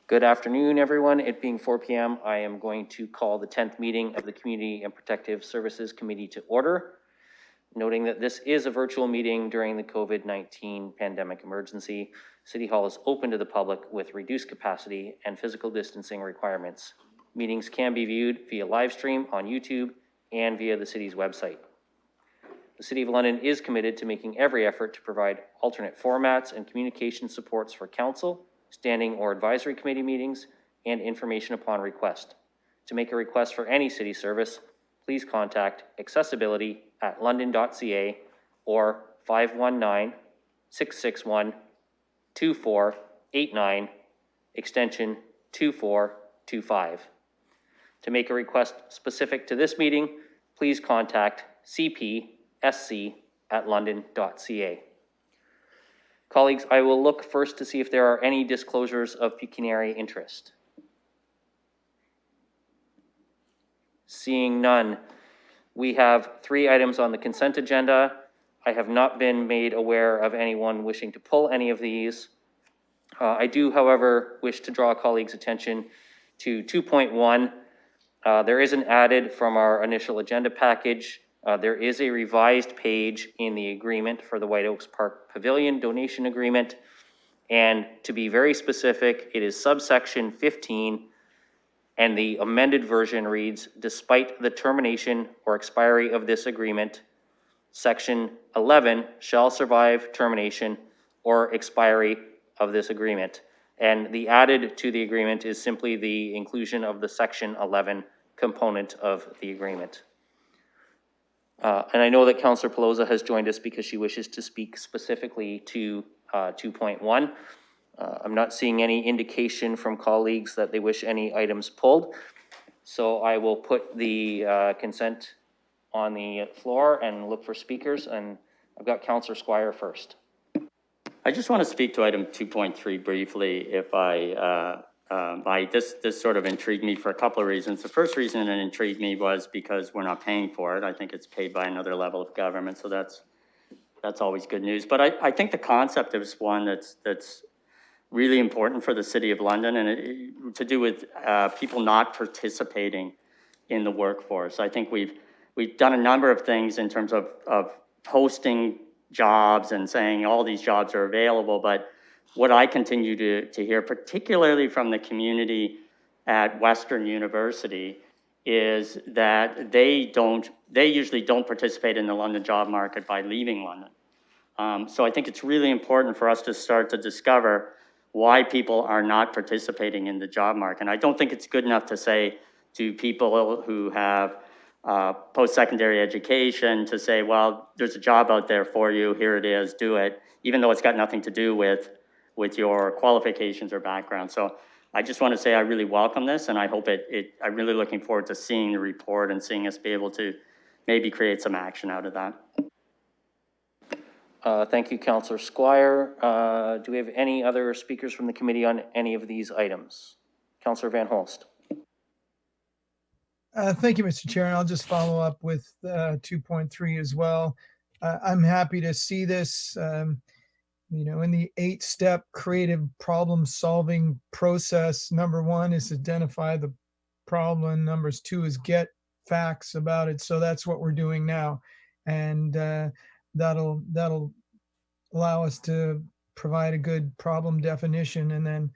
Good afternoon, everyone. It being 4 p.m., I am going to call the 10th meeting of the Community and Protective Services Committee to order, noting that this is a virtual meeting during the COVID-19 pandemic emergency. City Hall is open to the public with reduced capacity and physical distancing requirements. Meetings can be viewed via live stream on YouTube and via the city's website. The City of London is committed to making every effort to provide alternate formats and communication supports for council, standing or advisory committee meetings, and information upon request. To make a request for any city service, please contact accessibility@london.ca or 519-661-2489, extension 2425. To make a request specific to this meeting, please contact cpsc@london.ca. Colleagues, I will look first to see if there are any disclosures of pecuniary interest. Seeing none, we have 3 items on the consent agenda. I have not been made aware of anyone wishing to pull any of these. I do, however, wish to draw colleagues' attention to 2.1. There is an added from our initial agenda package. There is a revised page in the agreement for the White Oaks Park Pavilion donation agreement. And to be very specific, it is subsection 15, and the amended version reads, despite the termination or expiry of this agreement, section 11 shall survive termination or expiry of this agreement. And the added to the agreement is simply the inclusion of the section 11 component of the agreement. And I know that Councillor Pelosa has joined us because she wishes to speak specifically to 2.1. I'm not seeing any indication from colleagues that they wish any items pulled. So I will put the consent on the floor and look for speakers. And I've got Councillor Squire first. I just want to speak to item 2.3 briefly. If this sort of intrigued me for a couple of reasons. The first reason it intrigued me was because we're not paying for it. I think it's paid by another level of government, so that's always good news. But I think the concept is one that's really important for the City of London, and to do with people not participating in the workforce. I think we've done a number of things in terms of posting jobs and saying all these jobs are available, but what I continue to hear, particularly from the community at Western University, is that they usually don't participate in the London job market by leaving London. So I think it's really important for us to start to discover why people are not participating in the job market. And I don't think it's good enough to say to people who have post-secondary education to say, well, there's a job out there for you, here it is, do it, even though it's got nothing to do with your qualifications or background. So I just want to say I really welcome this, and I hope I'm really looking forward to seeing the report and seeing us be able to maybe create some action out of that. Thank you, Councillor Squire. Do we have any other speakers from the committee on any of these items? Councillor Van Holst. Thank you, Mr. Chair. And I'll just follow up with 2.3 as well. I'm happy to see this. You know, in the 8-step creative problem-solving process, number 1 is identify the problem. Number 2 is get facts about it. So that's what we're doing now, and that'll allow us to provide a good problem definition and then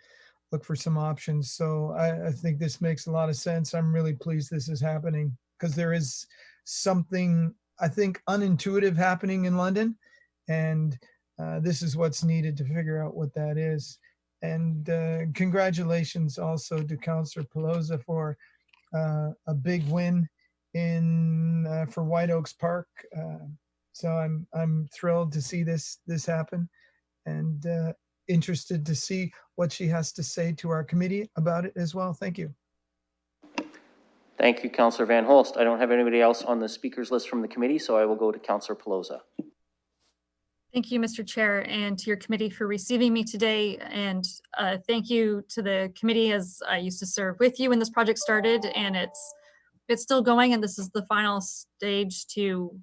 look for some options. So I think this makes a lot of sense. I'm really pleased this is happening because there is something, I think, unintuitive happening in London, and this is what's needed to figure out what that is. And congratulations also to Councillor Pelosa for a big win for White Oaks Park. So I'm thrilled to see this happen, and interested to see what she has to say to our committee about it as well. Thank you. Thank you, Councillor Van Holst. I don't have anybody else on the speakers list from the committee, so I will go to Councillor Pelosa. Thank you, Mr. Chair, and to your committee for receiving me today. And thank you to the committee, as I used to serve with you when this project started, and it's still going, and this is the final stage to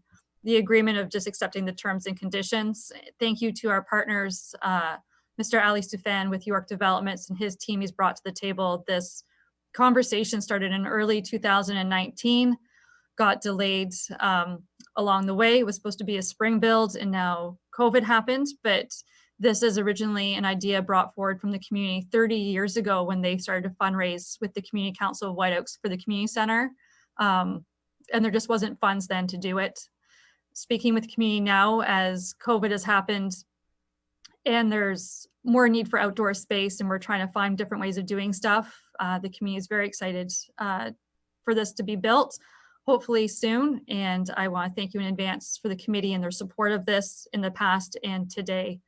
the agreement of just accepting the terms and conditions. Thank you to our partners, Mr. Ali Soufan with York Developments and his team he's brought to the table. This conversation started in early 2019, got delayed along the way. It was supposed to be a spring build and now COVID happened, but this is originally an idea brought forward from the community 30 years ago when they started to fundraise with the Community Council of White Oaks for the community center. And there just wasn't funds then to do it. Speaking with the community now as COVID has happened and there's more need for outdoor space and we're trying to find different ways of doing stuff, the community is very excited for this to be built, hopefully soon. And I want to thank you in advance for the committee and their support of this in the past and today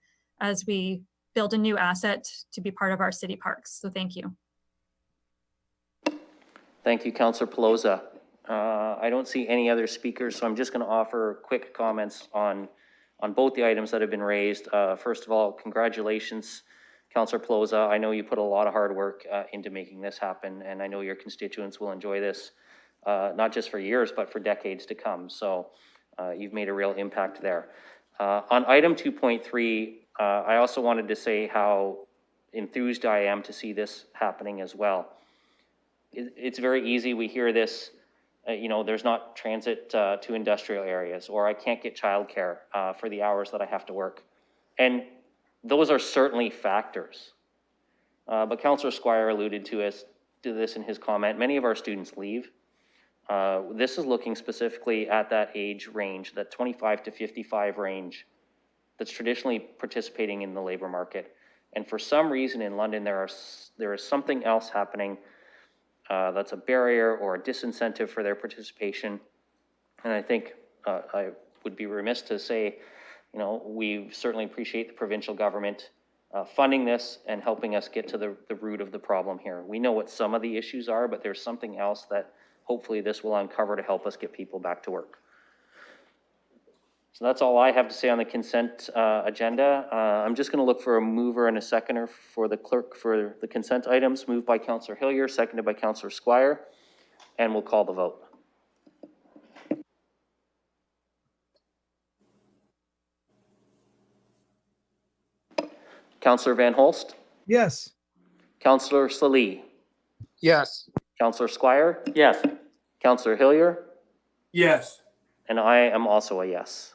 as we build a new asset to be part of our city parks. So thank you. Thank you, Councillor Pelosa. I don't see any other speakers, so I'm just going to offer quick comments on both the items that have been raised. First of all, congratulations, Councillor Pelosa. I know you put a lot of hard work into making this happen, and I know your constituents will enjoy this, not just for years, but for decades to come. So you've made a real impact there. On item 2.3, I also wanted to say how enthused I am to see this happening as well. It's very easy. We hear this, you know, there's not transit to industrial areas, or I can't get childcare for the hours that I have to work. And those are certainly factors. But Councillor Squire alluded to this in his comment. Many of our students leave. This is looking specifically at that age range, that 25 to 55 range that's traditionally participating in the labor market. And for some reason in London, there is something else happening that's a barrier or a disincentive for their participation. And I think I would be remiss to say, you know, we certainly appreciate the provincial government funding this and helping us get to the root of the problem here. We know what some of the issues are, but there's something else that hopefully this will uncover to help us get people back to work. So that's all I have to say on the consent agenda. I'm just going to look for a mover and a seconder for the clerk for the consent items. Moved by Councillor Hillier, seconded by Councillor Squire, and we'll call the vote. Councillor Van Holst? Yes. Councillor Slee? Yes. Councillor Squire? Yes. Councillor Hillier? Yes. And I am also a yes.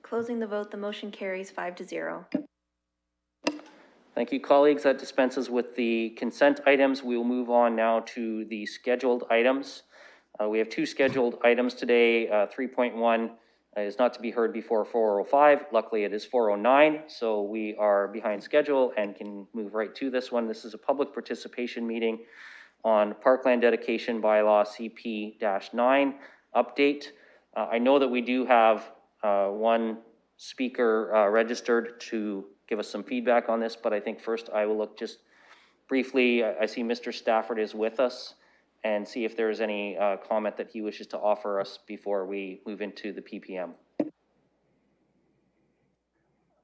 Closing the vote, the motion carries 5-0. Thank you, colleagues. That dispenses with the consent items. We will move on now to the scheduled items. We have two scheduled items today. 3.1 is not to be heard before 4:05. Luckily, it is 4:09, so we are behind schedule and can move right to this one. This is a public participation meeting on Parkland Dedication Bylaw CP-9 update. I know that we do have one speaker registered to give us some feedback on this, but I think first I will look just briefly. I see Mr. Stafford is with us, and see if there's any comment that he wishes to offer us before we move into the PPM.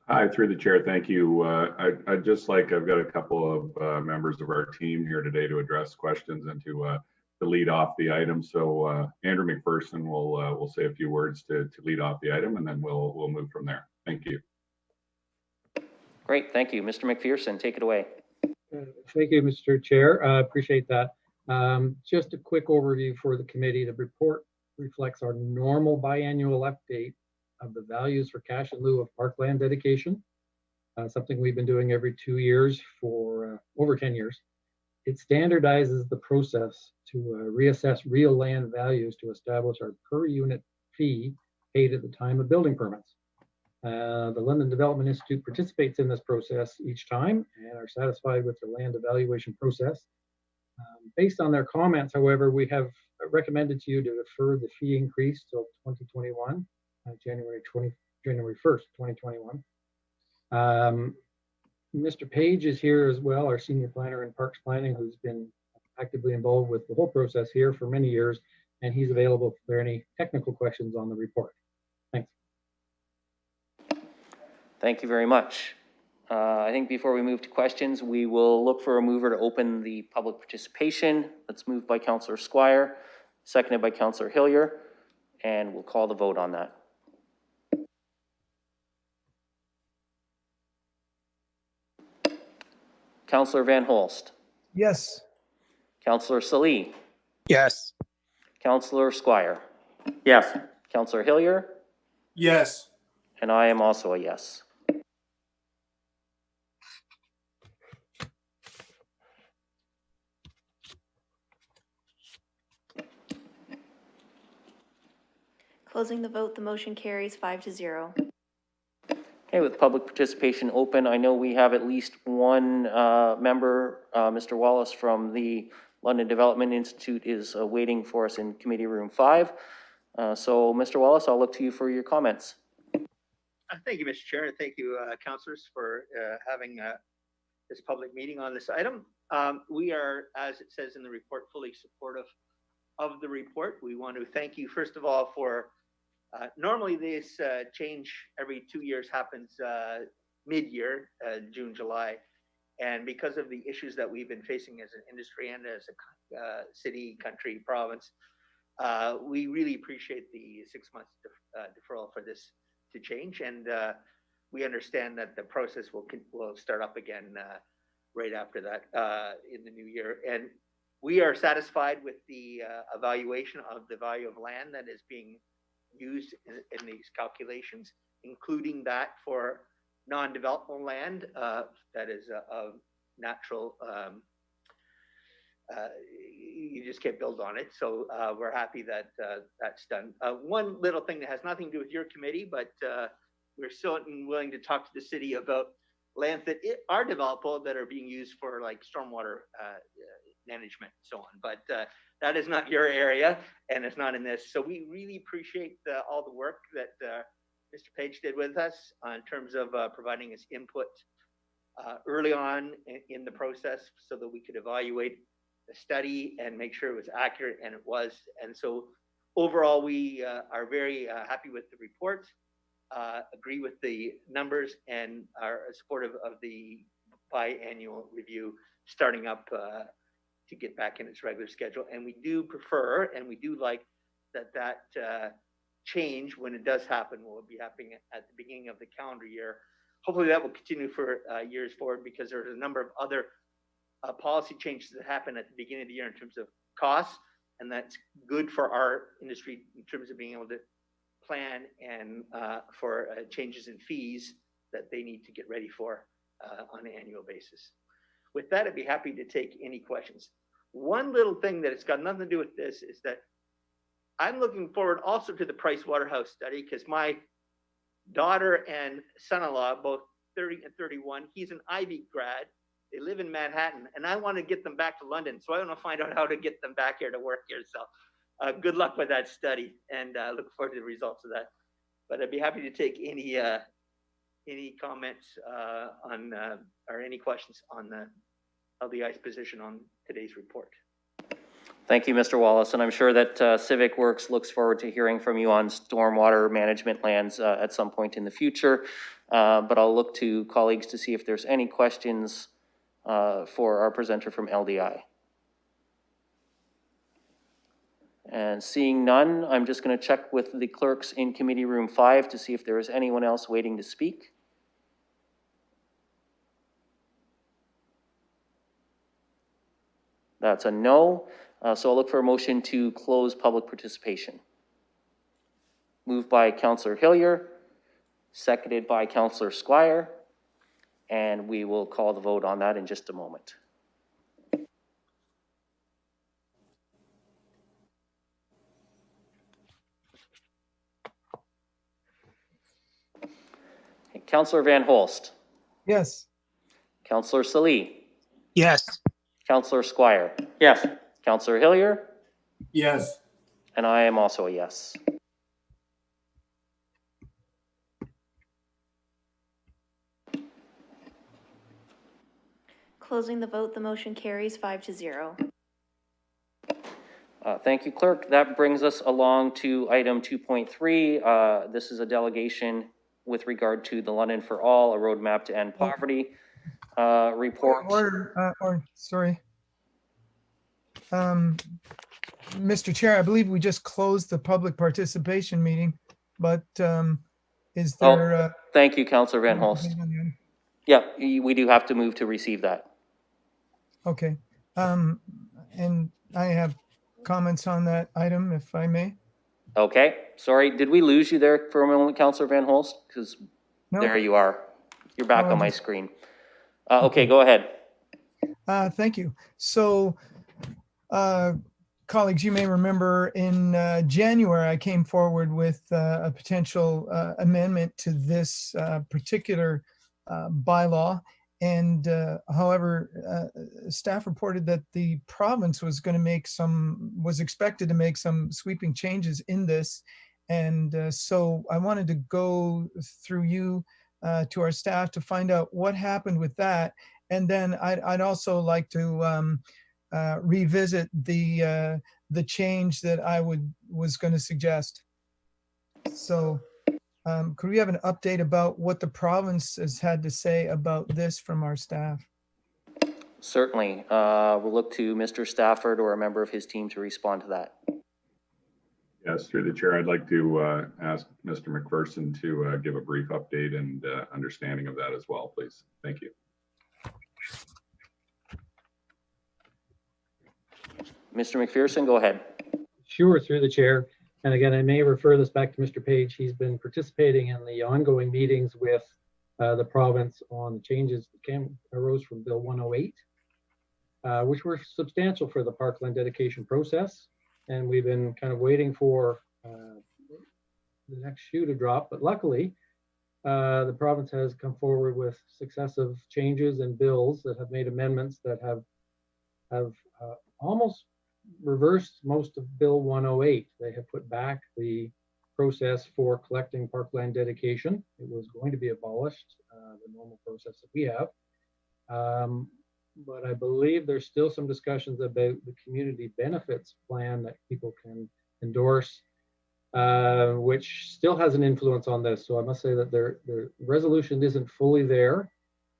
Hi, through the chair, thank you. I've got a couple of members of our team here today to address questions and to lead off the item. So Andrew McPherson will say a few words to lead off the item, and then we'll move from there. Thank you. Great, thank you. Mr. McPherson, take it away. Thank you, Mr. Chair. Appreciate that. Just a quick overview for the committee. The report reflects our normal biannual update of the values for cash in lieu of parkland dedication, something we've been doing every 2 years for over 10 years. It standardizes the process to reassess real land values to establish our per unit fee paid at the time of building permits. The London Development Institute participates in this process each time and are satisfied with the land evaluation process. Based on their comments, however, we have recommended to you to defer the fee increase till 2021, January 1st, 2021. Mr. Page is here as well, our senior planner in Parks Planning, who's been actively involved with the whole process here for many years, and he's available if there are any technical questions on the report. Thanks. Thank you very much. I think before we move to questions, we will look for a mover to open the public participation. That's moved by Councillor Squire, seconded by Councillor Hillier, and we'll call the vote on that. Councillor Van Holst, Yes. Councillor Salee, Yes. Councillor Squire, Yes. Councillor Hillier, Yes. and I am also a yes. Closing the vote, the motion carries 5-0. Okay, with public participation open, I know we have at least one member, Mr. Wallace from the London Development Institute is waiting for us in Committee Room 5. So, Mr. Wallace, I'll look to you for your comments. Thank you, Mr. Chair, and thank you, councillors, for having this public meeting on this item. We are, as it says in the report, fully supportive of the report. We want to thank you, first of all, for normally this change every 2 years happens mid-year, June, July. And because of the issues that we've been facing as an industry and as a city, country, province, we really appreciate the 6 months deferral for this to change. And we understand that the process will start up again right after that in the new year. And we are satisfied with the evaluation of the value of land that is being used in these calculations, including that for non-developable land that is of natural, you just can't build on it. So we're happy that that's done. One little thing that has nothing to do with your committee, but we're still willing to talk to the city about lands that are developable that are being used for like stormwater management and so on. But that is not your area and it's not in this. So we really appreciate all the work that Mr. Page did with us in terms of providing us input early on in the process so that we could evaluate the study and make sure it was accurate, and it was. And so overall, we are very happy with the report, agree with the numbers, and are supportive of the biannual review starting up to get back in its regular schedule. And we do prefer, and we do like that change, when it does happen, will be happening at the beginning of the calendar year. Hopefully that will continue for years forward, because there's a number of other policy changes that happen at the beginning of the year in terms of costs, and that's good for our industry in terms of being able to plan and for changes in fees that they need to get ready for on an annual basis. With that, I'd be happy to take any questions. One little thing that it's got nothing to do with this is that I'm looking forward also to the Price Waterhouse study, because my daughter and son-in-law, both 30 and 31, he's an Ivy grad. They live in Manhattan, and I want to get them back to London. So I want to find out how to get them back here to work here. So good luck with that study, and look forward to the results of that. But I'd be happy to take any comments on or any questions on the LDI's position on today's report. Thank you, Mr. Wallace, and I'm sure that Civic Works looks forward to hearing from you on stormwater management lands at some point in the future. But I'll look to colleagues to see if there's any questions for our presenter from LDI. And seeing none, I'm just going to check with the clerks in Committee Room 5 to see if there is anyone else waiting to speak. That's a no. So I'll look for a motion to close public participation. Moved by Councillor Hillier, seconded by Councillor Squire, and we will call the vote on that in just a moment. Councillor Van Holst. Yes. Councillor Salee. Yes. Councillor Squire. Yes. Councillor Hillier. Yes. And I am also a yes. Closing the vote, the motion carries 5-0. Thank you, clerk. That brings us along to item 2.3. This is a delegation with regard to the London for All, a roadmap to end poverty report. Sorry. Mr. Chair, I believe we just closed the public participation meeting, but is there? Thank you, Councillor Van Holst. Yeah, we do have to move to receive that. Okay. And I have comments on that item, if I may. Okay, sorry, did we lose you there for a moment, Councillor Van Holst? Because No. there you are. You're back on my Apologies. screen. Okay, go ahead. Thank you. So, colleagues, you may remember in January, I came forward with a potential amendment to this particular bylaw. And however, staff reported that the province was going to was expected to make some sweeping changes in this. And so I wanted to go through you to our staff to find out what happened with that. And then I'd also like to revisit the change that I was going to suggest. So could we have an update about what the province has had to say about this from our staff? Certainly. We'll look to Mr. Stafford or a member of his team to respond to that. Yes, through the chair, I'd like to ask Mr. McPherson to give a brief update and understanding of that as well, please. Thank you. Mr. McPherson, go ahead. Sure, through the chair. And again, I may refer this back to Mr. Page. He's been participating in the ongoing meetings with the province on the changes that arose from Bill 108, which were substantial for the parkland dedication process. And we've been kind of waiting for the next shoe to drop. But luckily, the province has come forward with successive changes and bills that have made amendments that have almost reversed most of Bill 108. They have put back the process for collecting parkland dedication. It was going to be abolished, the normal process that we have. But I believe there's still some discussions about the community benefits plan that people can endorse, which still has an influence on this. So I must say that their resolution isn't fully there.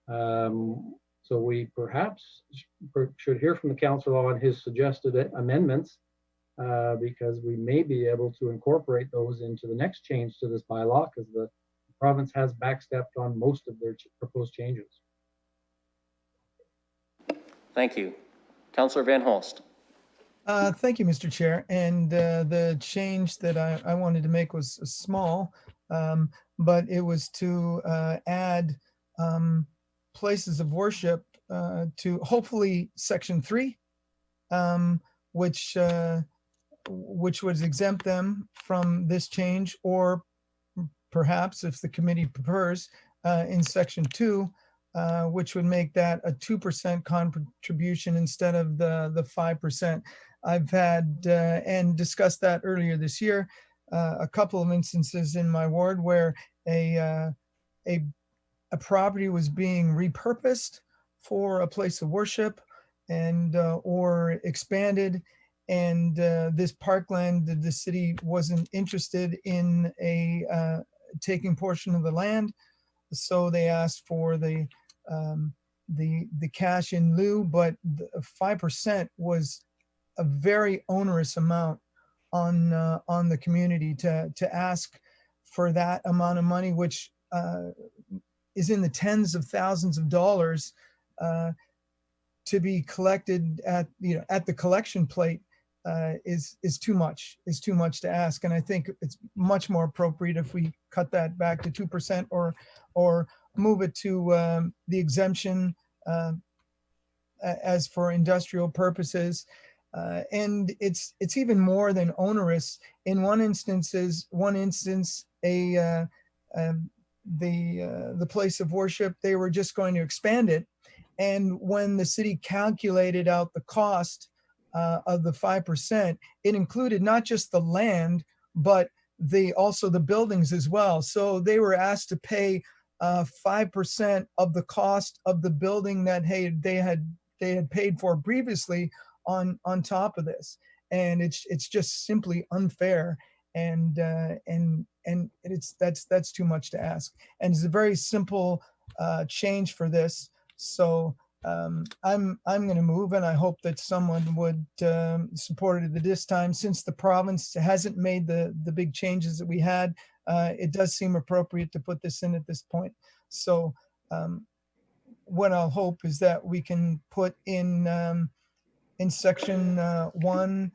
So we perhaps should hear from the council on his suggested amendments, because we may be able to incorporate those into the next change to this bylaw, because the province has backstepped on most of their proposed changes. Thank you. Councillor Van Holst. Thank you, Mr. Chair. And the change that I wanted to make was small, but it was to add places of worship to hopefully Section 3, which would exempt them from this change, or perhaps if the committee prefers, in Section 2, which would make that a 2% contribution instead of the 5%. I've had and discussed that earlier this year, a couple of instances in my ward where a property was being repurposed for a place of worship and or expanded, and this parkland, the city wasn't interested in taking portion of the land, so they asked for the cash in lieu, but 5% was a very onerous amount on the community to ask for that amount of money, which is in the tens of thousands of dollars to be collected at the collection plate is too much to ask. And I think it's much more appropriate if we cut that back to 2% or move it to the exemption as for industrial purposes. And it's even more than onerous. In one instance, the place of worship, they were just going to expand it. And when the city calculated out the cost of the 5%, it included not just the land, but also the buildings as well. So they were asked to pay 5% of the cost of the building that they had paid for previously on top of this. and it's just simply unfair. And that's too much to ask. And it's a very simple change for this. So I'm going to move, and I hope that someone would support it at this time. Since the province hasn't made the big changes that we had, it does seem appropriate to put this in at this point. So what I'll hope is that we can put in section 1(3).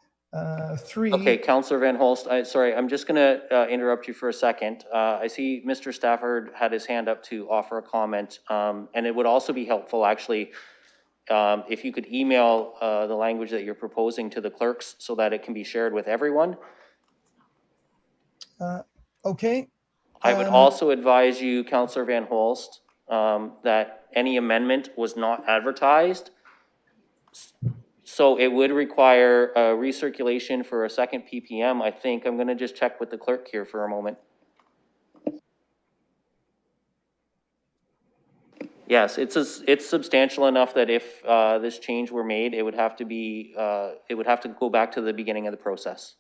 Okay, Councillor Van Holst, sorry, I'm just gonna interrupt you for a second. I see Mr. Stafford had his hand up to offer a comment, and it would also be helpful, actually, if you could email the language that you're proposing to the clerks so that it can be shared with everyone. Okay. I would also advise you, Councillor Van Holst, that any amendment was not advertised. So it would require a recirculation for a second PPM, I think. I'm gonna just check with the clerk here for a moment. Yes, it's substantial enough that if this change were made, it would have to be, it would have to go back to the beginning of the process.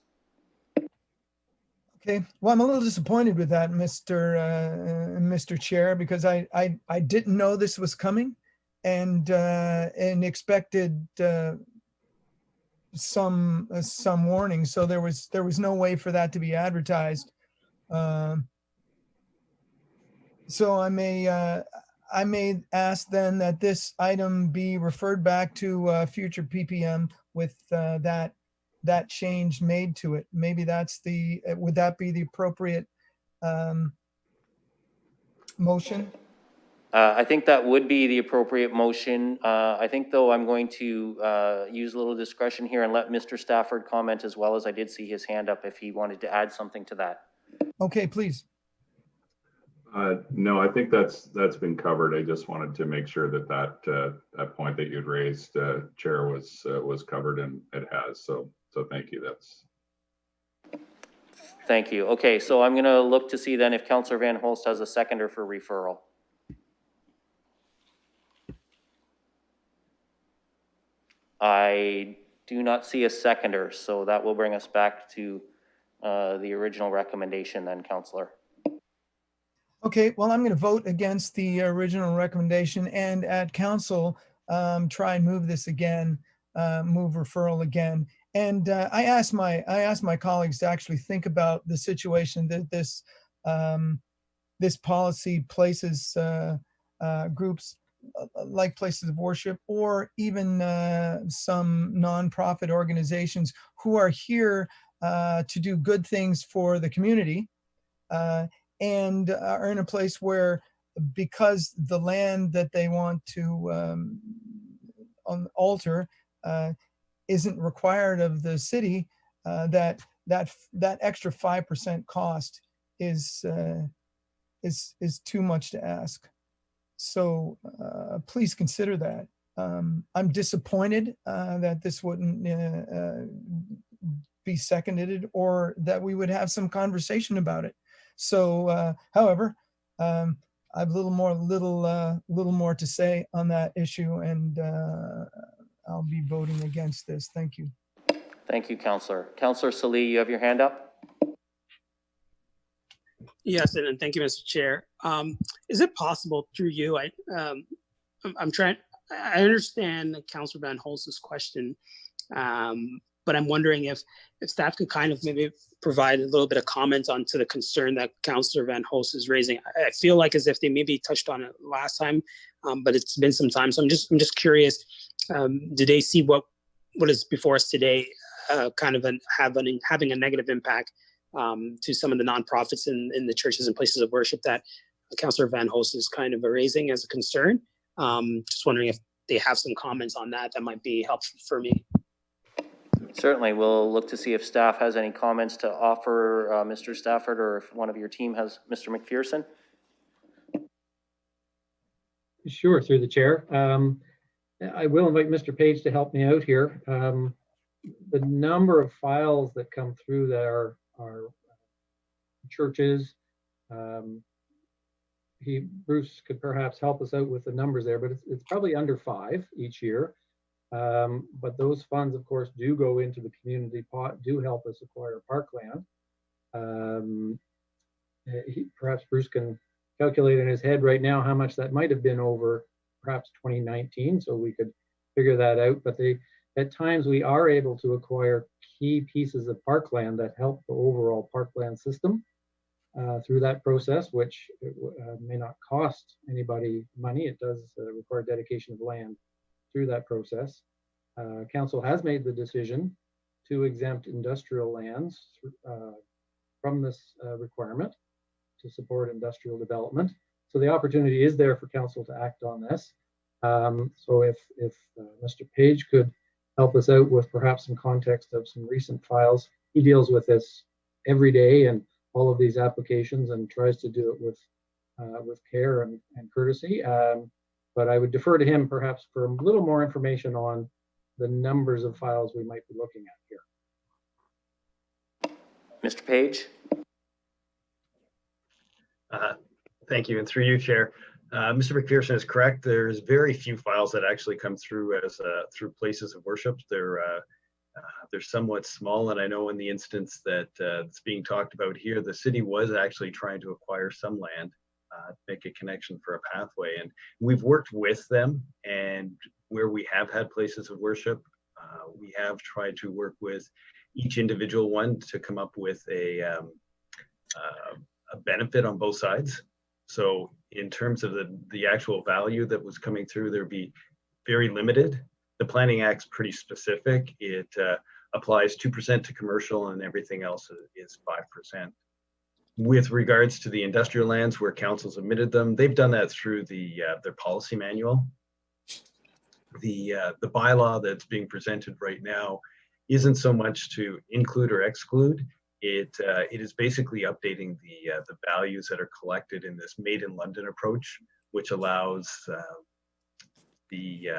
Okay, well, I'm a little disappointed with that, Mr. Chair, because I didn't know this was coming, and expected some warning. So there was no way for that to be advertised. So I may ask then that this item be referred back to future PPM with that change made to it. Maybe would that be the appropriate motion? I think that would be the appropriate motion. I think, though, I'm going to use a little discretion here and let Mr. Stafford comment, as well, as I did see his hand up if he wanted to add something to that. Okay, please. No, I think that's been covered. I just wanted to make sure that point that you'd raised, Chair, was covered, and it has. So thank you. Thank you. Okay, so I'm going to look to see then if Councillor Van Holst has a seconder for referral. I do not see a seconder, so that will bring us back to the original recommendation then, Councillor. Okay, well, I'm going to vote against the original recommendation, and at council, try and move this again, move referral again. And I asked my colleagues to actually think about the situation that this policy places groups like places of worship, or even some nonprofit organizations who are here to do good things for the community, and are in a place where, because the land that they want to alter isn't required of the city, that extra 5% cost is too much to ask. So please consider that. I'm disappointed that this wouldn't be seconded, or that we would have some conversation about it. So, however, I have a little more to say on that issue, and I'll be voting against this. Thank you. Thank you, Councillor. Councillor Salee, you have your hand up? Yes, and thank you, Mr. Chair. Is it possible through you? I understand Councillor Van Holst's question, but I'm wondering if staff could kind of maybe provide a little bit of comment onto the concern that Councillor Van Holst is raising. I feel like as if they maybe touched on it last time, but it's been some time. So I'm just curious, do they see what is before us today kind of having a negative impact to some of the nonprofits in the churches and places of worship that Councillor Van Holst is kind of raising as a concern? Just wondering if they have some comments on that might be helpful for me. Certainly, we'll look to see if staff has any comments to offer Mr. Stafford, or if one of your team has, Mr. McPherson. Sure, through the chair. I will invite Mr. Page to help me out here. The number of files that come through that are churches, Bruce could perhaps help us out with the numbers there, but it's probably under 5 each year. But those funds, of course, do go into the community pot, do help us acquire parkland. Perhaps Bruce can calculate in his head right now how much that might have been over perhaps 2019, so we could figure that out. But at times we are able to acquire key pieces of parkland that help the overall parkland system through that process, which may not cost anybody money. It does require dedication of land through that process. Council has made the decision to exempt industrial lands from this requirement to support industrial development. So the opportunity is there for council to act on this. So if Mr. Page could help us out with perhaps some context of some recent files. He deals with this every day and all of these applications and tries to do it with care and courtesy. But I would defer to him perhaps for a little more information on the numbers of files we might be looking at here. Mr. Page? Thank you, and through you, Chair. Mr. McPherson is correct. There's very few files that actually come through as through places of worship. They're somewhat small, and I know in the instance that it's being talked about here, the city was actually trying to acquire some land to make a connection for a pathway, and we've worked with them. And where we have had places of worship, we have tried to work with each individual one to come up with a benefit on both sides. So in terms of the actual value that was coming through, there'd be very limited. The Planning Act's pretty specific. It applies 2% to commercial and everything else is 5%. With regards to the industrial lands where council's admitted them, they've done that through their policy manual. The bylaw that's being presented right now isn't so much to include or exclude. It is basically updating the values that are collected in this Made in London approach, which allows the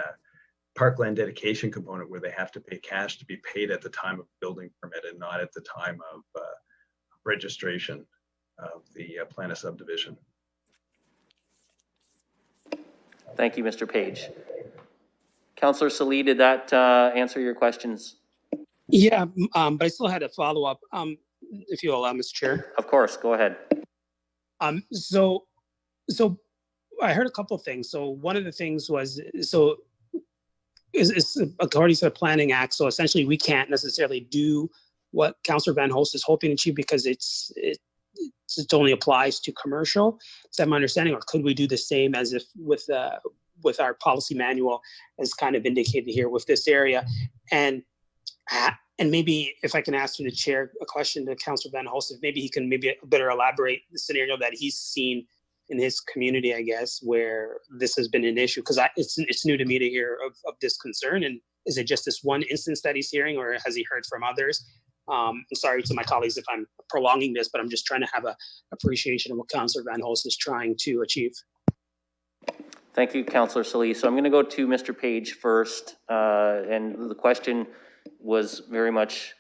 parkland dedication component where they have to pay cash to be paid at the time of building permit and not at the time of registration of the plan of subdivision. Thank you, Mr. Page. Councillor Salee, did that answer your questions? Yeah, but I still had a follow-up, if you allow, Mr. Chair. Of course, go ahead. So I heard a couple of things. So one of the things was, is according to the Planning Act, so essentially we can't necessarily do what Councillor Van Holst is hoping to achieve because it only applies to commercial. Is that my understanding, or could we do the same as if with our policy manual as kind of indicated here with this area? And maybe if I can ask through the chair a question to Councillor Van Holst, if maybe he can maybe better elaborate the scenario that he's seen in his community, I guess, where this has been an issue, because it's new to me to hear of this concern. And is it just this one instance that he's hearing, or has he heard from others? I'm sorry to my colleagues if I'm prolonging this, but I'm just trying to have a appreciation of what Councillor Van Holst is trying to achieve. Thank you, Councillor Salee. So I'm going to go to Mr. Page first, and the question was very much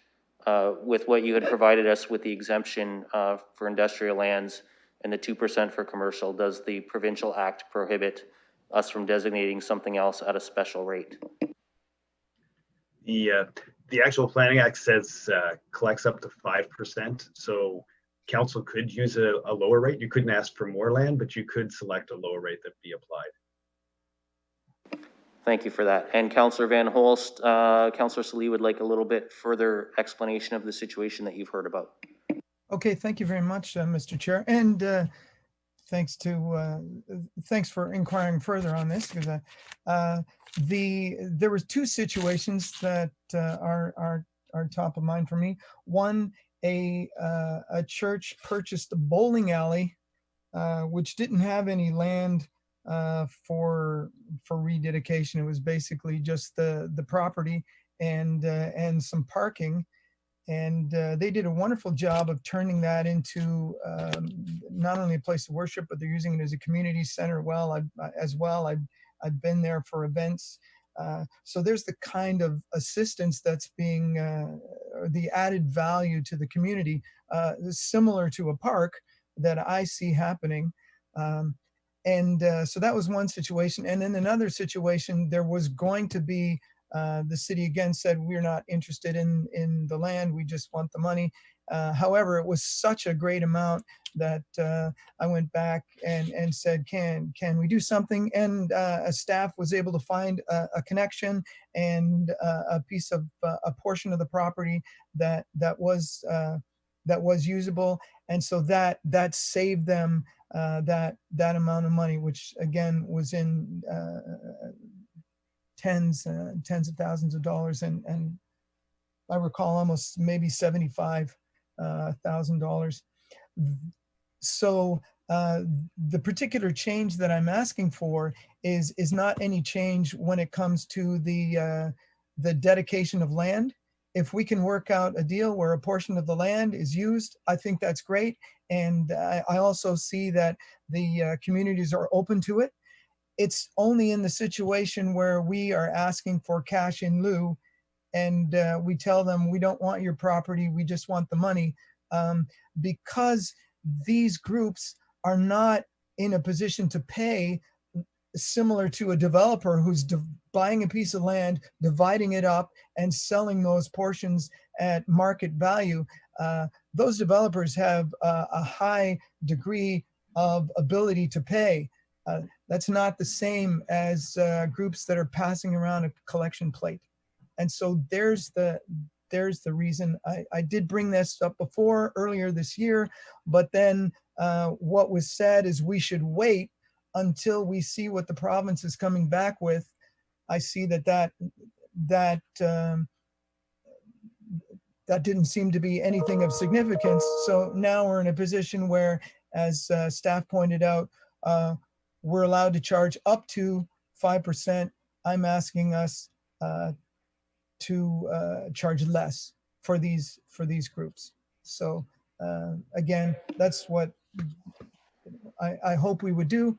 with what you had provided us with the exemption for industrial lands and the 2% for commercial. Does the provincial act prohibit us from designating something else at a special rate? The actual Planning Act says collects up to 5%. So council could use a lower rate. You couldn't ask for more land, but you could select a lower rate that be applied. Thank you for that. And Councillor Van Holst, Councillor Salee would like a little bit further explanation of the situation that you've heard about. Okay, thank you very much, Mr. Chair. And thanks for inquiring further on this, because there was two situations that are top of mind for me. One, a church purchased a bowling alley, which didn't have any land for rededication. It was basically just the property and some parking. And they did a wonderful job of turning that into not only a place of worship, but they're using it as a community center as well. I've been there for events. So there's the kind of assistance that's being, or the added value to the community, similar to a park that I see happening. So that was one situation. And in another situation, there was going to be The city again said, we're not interested in the land, we just want the money. However, it was such a great amount that I went back and said, can we do something? And a staff was able to find a connection and a piece of a portion of the property that was usable. And so that saved them that amount of money, which again was in tens of thousands of dollars, and I recall almost maybe $75,000. So the particular change that I'm asking for is not any change when it comes to the dedication of land. If we can work out a deal where a portion of the land is used, I think that's great. And I also see that the communities are open to it. It's only in the situation where we are asking for cash in lieu and we tell them we don't want your property, we just want the money, because these groups are not in a position to pay, similar to a developer who's buying a piece of land, dividing it up and selling those portions at market value. Those developers have a high degree of ability to pay. That's not the same as groups that are passing around a collection plate. And so there's the reason. I did bring this up before earlier this year, but then what was said is we should wait until we see what the province is coming back with. I see that didn't seem to be anything of significance. So now we're in a position where, as staff pointed out, we're allowed to charge up to 5%. I'm asking us to charge less for these groups. So again, that's what I hope we would do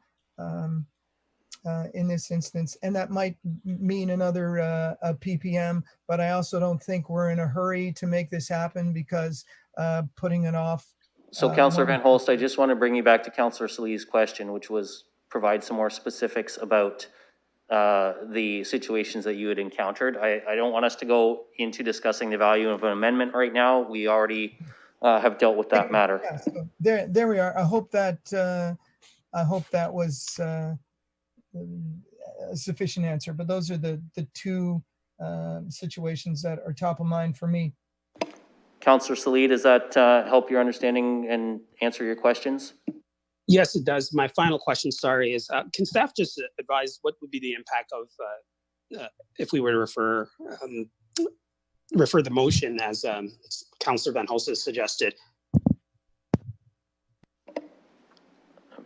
in this instance, and that might mean another a PPM, but I also don't think we're in a hurry to make this happen, because putting it off. So Councillor Van Holst, I just want to bring you back to Councillor Salih's question, which was provide some more specifics about the situations that you had encountered. I don't want us to go into discussing the value of an amendment right now. We already have dealt with that matter. Yeah, so there we are. I hope that was a sufficient answer, but those are the two situations that are top of mind for me. Councillor Salih, does that help your understanding and answer your questions? Yes, it does. My final question, sorry, is can staff just advise what would be the impact of if we were to refer the motion as Councillor Van Holst has suggested?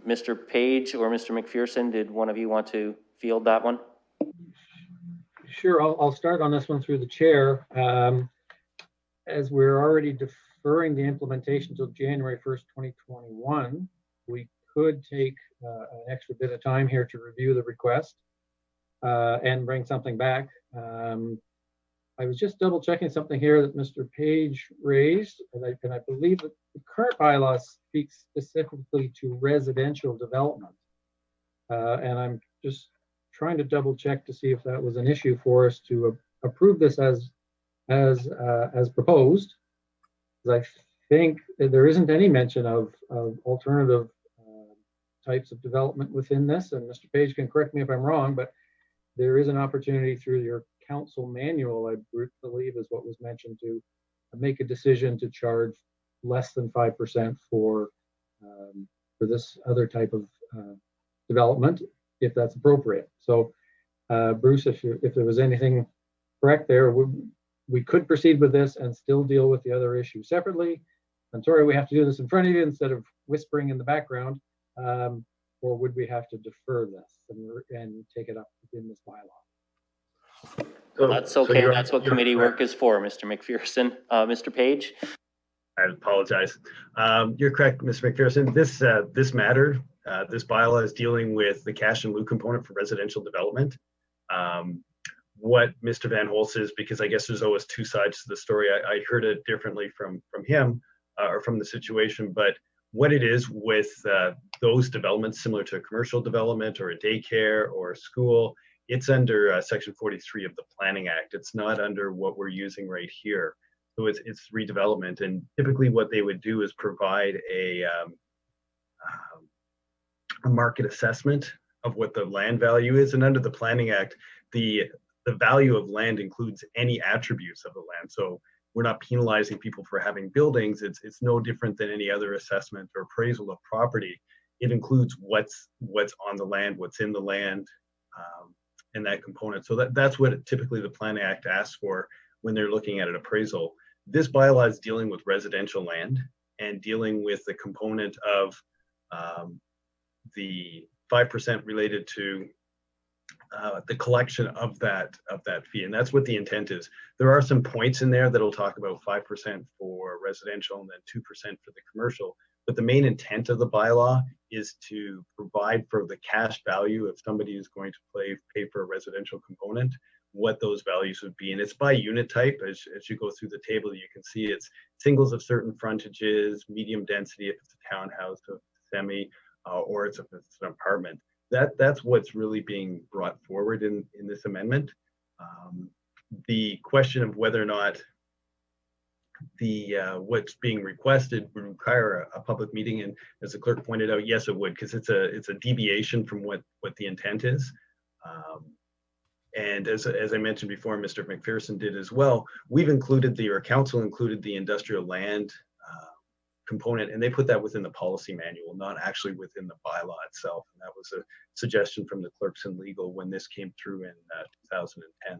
Mr. Page or Mr. McPherson, did one of you want to field that one? Sure, I'll start on this one through the chair. As we're already deferring the implementation till January 1st, 2021, we could take an extra bit of time here to review the request and bring something back. I was just double checking something here that Mr. Page raised, and I believe that the current bylaw speaks specifically to residential development. And I'm just trying to double check to see if that was an issue for us to approve this as proposed. I think there isn't any mention of alternative types of development within this, and Mr. Page can correct me if I'm wrong, but there is an opportunity through your council manual, I believe is what was mentioned, to make a decision to charge less than 5% for this other type of development, if that's appropriate. So Bruce, if there was anything correct there, we could proceed with this and still deal with the other issue separately. I'm sorry we have to do this in front of you instead of whispering in the background, or would we have to defer this and take it up within this bylaw? Well, that's okay. That's what committee work is for, Mr. McPherson. Mr. Page? I apologize. You're correct, Mr. McPherson. This matter, this bylaw is dealing with the cash in lieu component for residential development. What Mr. Van Holst is, because I guess there's always two sides to the story. I heard it differently from him or from the situation, but what it is with those developments similar to a commercial development or a daycare or a school it's under Section 43 of the Planning Act. It's not under what we're using right here. So it's redevelopment, and typically what they would do is provide a market assessment of what the land value is. And under the Planning Act, the value of land includes any attributes of the land. So we're not penalizing people for having buildings. It's no different than any other assessment or appraisal of property. It includes what's on the land, what's in the land, and that component. So that's what typically the Planning Act asks for when they're looking at an appraisal. This bylaw is dealing with residential land and dealing with the component of the 5% related to the collection of that fee, and that's what the intent is. There are some points in there that'll talk about 5% for residential and then 2% for the commercial. But the main intent of the bylaw is to provide for the cash value if somebody is going to pay for a residential component, what those values would be. And it's by unit type. As you go through the table, you can see it's singles of certain frontages, medium density if it's a townhouse, a semi, or if it's an apartment. That's what's really being brought forward in this amendment. The question of whether or not what's being requested would require a public meeting, and as the clerk pointed out, yes, it would, because it's a deviation from what the intent is. And as I mentioned before, Mr. McPherson did as well, we've included council included the industrial land component, and they put that within the policy manual, not actually within the bylaw itself. And that was a suggestion from the clerks and legal when this came through in 2010.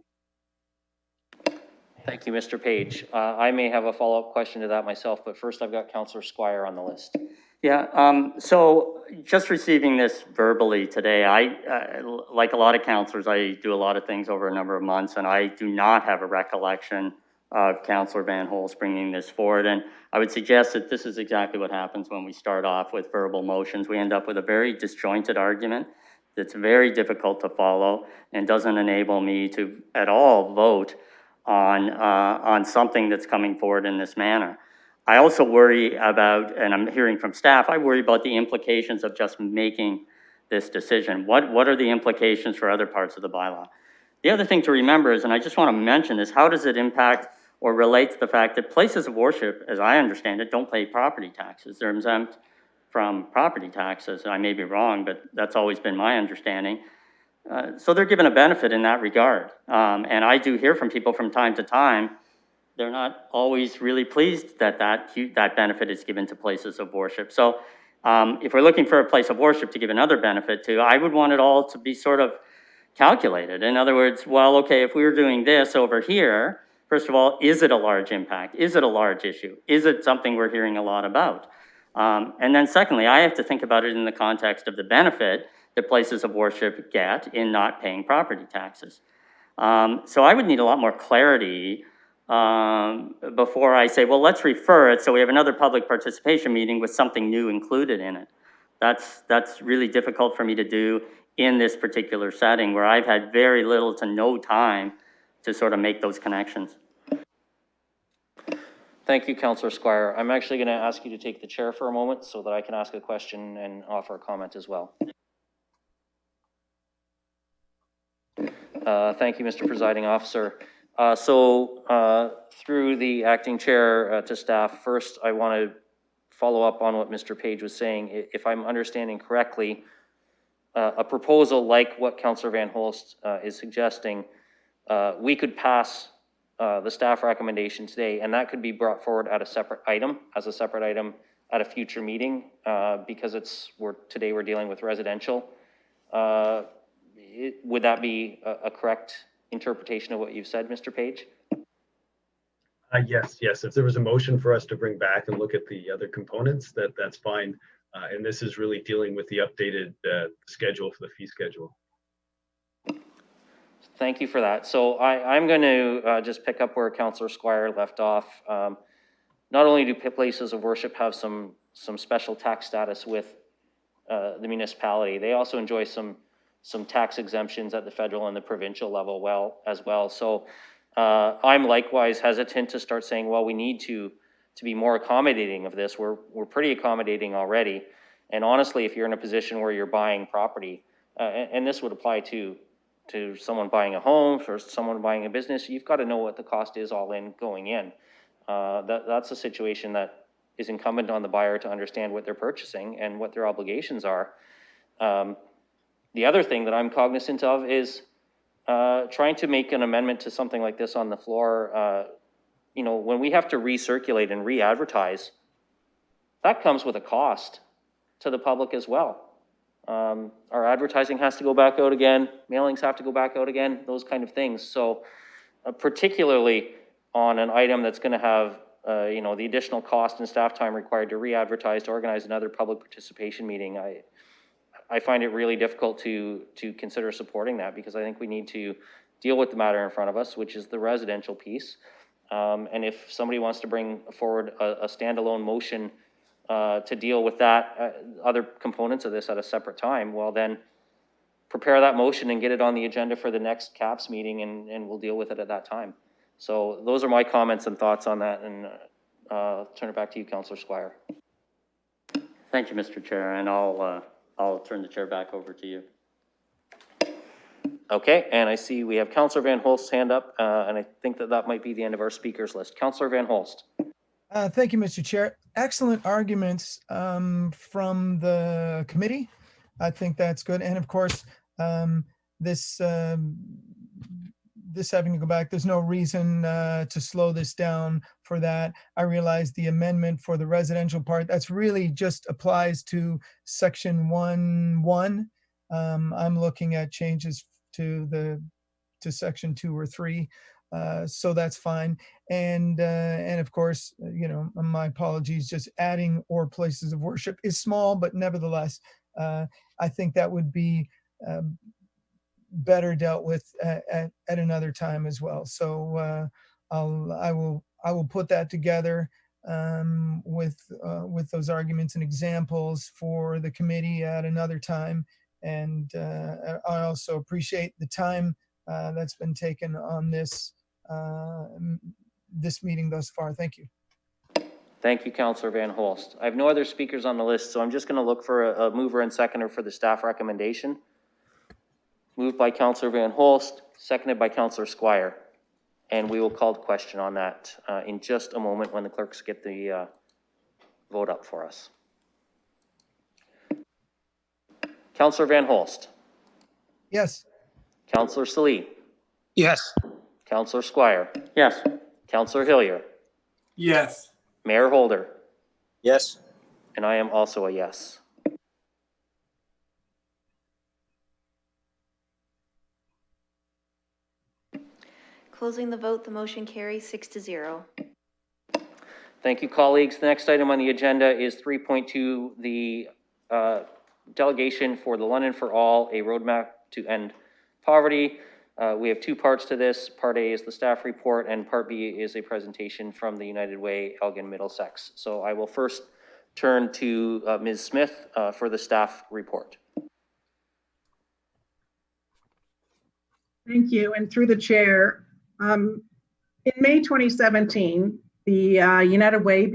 Thank you, Mr. Page. I may have a follow-up question to that myself, but first I've got Councillor Squire on the list. Yeah, so just receiving this verbally today, I, like a lot of councillors, I do a lot of things over a number of months, and I do not have a recollection of Councillor Van Holst bringing this forward. And I would suggest that this is exactly what happens when we start off with verbal motions. We end up with a very disjointed argument that's very difficult to follow and doesn't enable me to at all vote on something that's coming forward in this manner. I also worry about, and I'm hearing from staff, I worry about the implications of just making this decision. What are the implications for other parts of the bylaw? The other thing to remember is, and I just want to mention this, how does it impact or relate to the fact that places of worship, as I understand it, don't pay property taxes. They're exempt from property taxes. I may be wrong, but that's always been my understanding. So they're given a benefit in that regard. And I do hear from people from time to time, they're not always really pleased that that benefit is given to places of worship. So if we're looking for a place of worship to give another benefit to, I would want it all to be sort of calculated. In other words, well, okay, if we were doing this over here, first of all, is it a large impact? Is it a large issue? Is it something we're hearing a lot about? And then secondly, I have to think about it in the context of the benefit that places of worship get in not paying property taxes. So I would need a lot more clarity before I say, well, let's refer it so we have another public participation meeting with something new included in it. That's really difficult for me to do in this particular setting where I've had very little to no time to sort of make those connections. Thank you, Councillor Squire. I'm actually going to ask you to take the chair for a moment so that I can ask a question and offer a comment as well. Thank you, Mr. Presiding Officer. Through the acting chair to staff, first I want to follow up on what Mr. Page was saying. If I'm understanding correctly, a proposal like what Councillor Van Holst is suggesting, we could pass the staff recommendation today, and that could be brought forward at a separate item, as a separate item at a future meeting, because today we're dealing with residential. Would that be a correct interpretation of what you've said, Mr. Page? Yes. If there was a motion for us to bring back and look at the other components, that's fine. And this is really dealing with the updated schedule for the fee schedule. Thank you for that. So I'm going to just pick up where Councillor Squire left off. Not only do places of worship have some special tax status with the municipality, they also enjoy some tax exemptions at the federal and the provincial level as well. So I'm likewise hesitant to start saying, well, we need to be more accommodating of this. We're pretty accommodating already. And honestly, if you're in a position where you're buying property, and this would apply to to someone buying a home, for someone buying a business, you've got to know what the cost is all in going in. That's a situation that is incumbent on the buyer to understand what they're purchasing and what their obligations are. The other thing that I'm cognizant of is trying to make an amendment to something like this on the floor. You know, when we have to recirculate and re-advertise, that comes with a cost to the public as well. Our advertising has to go back out again, mailings have to go back out again, those kind of things. So particularly on an item that's going to have, you know, the additional cost and staff time required to re-advertise, to organize another public participation meeting, I find it really difficult to consider supporting that, because I think we need to deal with the matter in front of us, which is the residential piece. And if somebody wants to bring forward a standalone motion to deal with that, other components of this at a separate time, well then prepare that motion and get it on the agenda for the next CAPS meeting, and we'll deal with it at that time. So those are my comments and thoughts on that, and turn it back to you, Councillor Squire. Thank you, Mr. Chair, and I'll turn the chair back over to you. Okay, and I see we have Councillor Van Holst's hand up, and I think that might be the end of our speakers list. Councillor Van Holst. Thank you, Mr. Chair. Excellent arguments from the committee. I think that's good. And of course, this having to go back, there's no reason to slow this down for that. I realize the amendment for the residential part, that's really just applies to section 1.1. I'm looking at changes to section 2 or 3. So that's fine. And of course, you know, my apologies, just adding or places of worship is small, but nevertheless, I think that would be better dealt with at another time as well. So I will put that together with those arguments and examples for the committee at another time. And I also appreciate the time that's been taken on this meeting thus far. Thank you. Thank you, Councillor Van Holst. I have no other speakers on the list, so I'm just going to look for a mover and seconder for the staff recommendation. Moved by Councillor Van Holst, seconded by Councillor Squire. And we will call the question on that in just a moment when the clerks get the vote up for us. Councillor Van Holst. Yes. Councillor Salee. Yes. Councillor Squire. Yes. Councillor Hillier. Yes. Mayor Holder. Yes. And I am also a yes. Closing the vote, the motion carries 6-0. Thank you, colleagues. The next item on the agenda is 3.2, the delegation for the London for All, a roadmap to end poverty. We have two parts to this. Part A is the staff report, and Part B is a presentation from the United Way Elgin Middlesex. So I will first turn to Ms. Smith for the staff report. Thank you, and through the chair, in May 2017, the United Way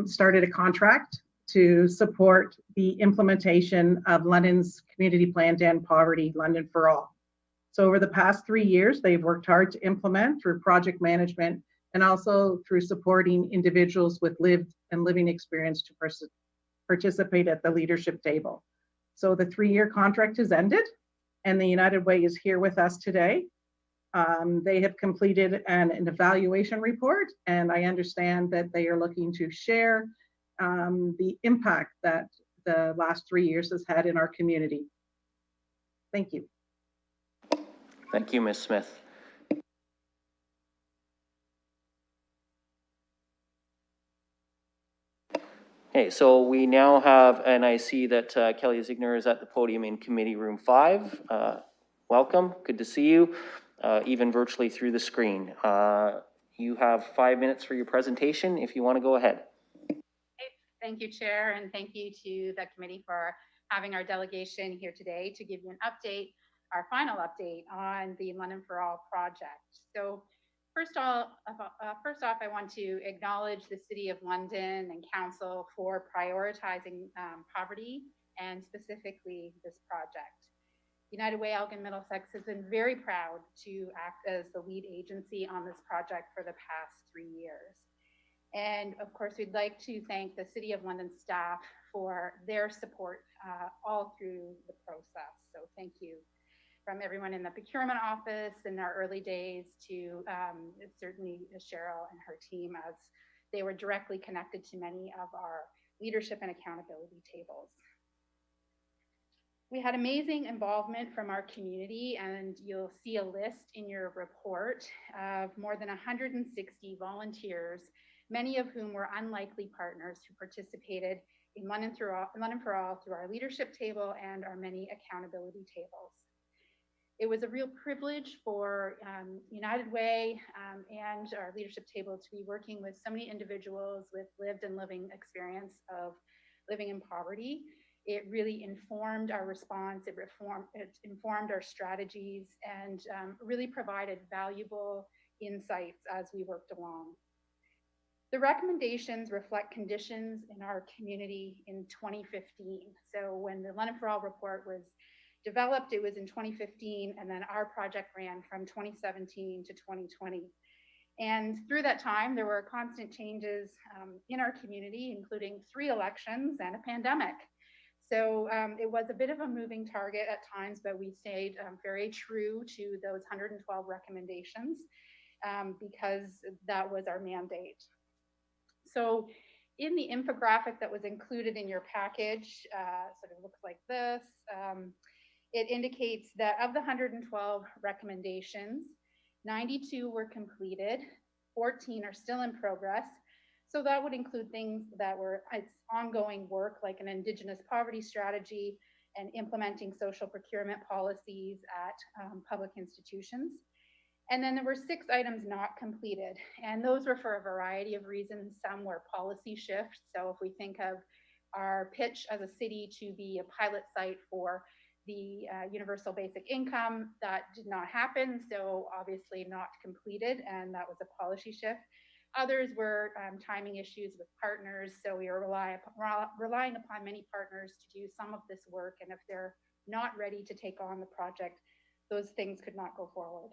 started a contract to support the implementation of London's community plan to end poverty, London for All. So over the past 3 years, they've worked hard to implement through project management and also through supporting individuals with lived and living experience to participate at the leadership table. So the 3-year contract has ended, and the United Way is here with us today. They have completed an evaluation report, and I understand that they are looking to share the impact that the last 3 years has had in our community. Thank you. Thank you, Ms. Smith. Okay, so we now have, and I see that Kelly Ziegner is at the podium in Committee Room 5. Welcome, good to see you, even virtually through the screen. You have 5 minutes for your presentation if you want to go ahead. Thank you, Chair, and thank you to the committee for having our delegation here today to give you an update, our final update on the London for All project. So first off, I want to acknowledge the City of London and Council for prioritizing poverty and specifically this project. United Way Elgin Middlesex has been very proud to act as the lead agency on this project for the past 3 years. And of course, we'd like to thank the City of London staff for their support all through the process. So thank you from everyone in the procurement office in our early days to certainly Cheryl and her team, as they were directly connected to many of our leadership and accountability tables. We had amazing involvement from our community, and you'll see a list in your report of more than 160 volunteers, many of whom were unlikely partners who participated in London for All through our leadership table and our many accountability tables. It was a real privilege for United Way and our leadership table to be working with so many individuals with lived and living experience of living in poverty. It really informed our response, it informed our strategies, and really provided valuable insights as we worked along. The recommendations reflect conditions in our community in 2015. So when the London for All report was developed, it was in 2015, and then our project ran from 2017 to 2020. And through that time, there were constant changes in our community, including 3 elections and a pandemic. So it was a bit of a moving target at times, but we stayed very true to those 112 recommendations because that was our mandate. So in the infographic that was included in your package, sort of looks like this. It indicates that of the 112 recommendations, 92 were completed, 14 are still in progress. So that would include things that were ongoing work, like an Indigenous poverty strategy and implementing social procurement policies at public institutions. And then there were 6 items not completed, and those were for a variety of reasons. Some were policy shifts. So if we think of our pitch as a city to be a pilot site for the universal basic income, that did not happen, so obviously not completed, and that was a policy shift. Others were timing issues with partners, so we are relying upon many partners to do some of this work, and if they're not ready to take on the project, those things could not go forward.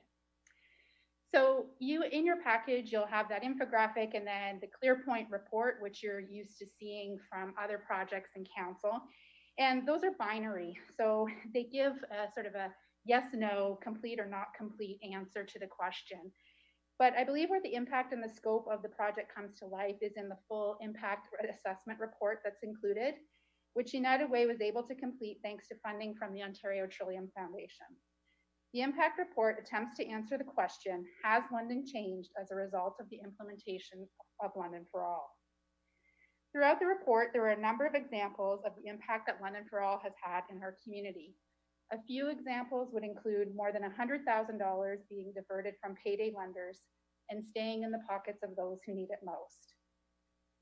So in your package, you'll have that infographic and then the ClearPoint report, which you're used to seeing from other projects in council. And those are binary. So they give a sort of a yes, no, complete or not complete answer to the question. But I believe where the impact and the scope of the project comes to life is in the full impact assessment report that's included, which United Way was able to complete thanks to funding from the Ontario Trillium Foundation. The impact report attempts to answer the question, has London changed as a result of the implementation of London for All? Throughout the report, there were a number of examples of the impact that London for All has had in our community. A few examples would include more than $100,000 being diverted from payday lenders and staying in the pockets of those who need it most.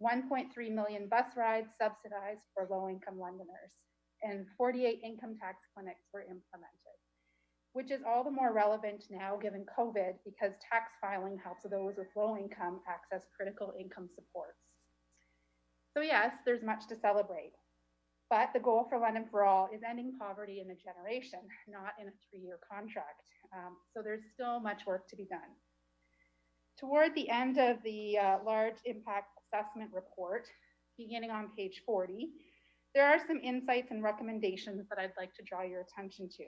1.3 million bus rides subsidized for low-income Londoners, and 48 income tax clinics were implemented, which is all the more relevant now given COVID because tax filing helps those with low income access critical income supports. So yes, there's much to celebrate, but the goal for London for All is ending poverty in a generation, not in a 3-year contract. So there's still much work to be done. Toward the end of the large impact assessment report, beginning on page 40, there are some insights and recommendations that I'd like to draw your attention to.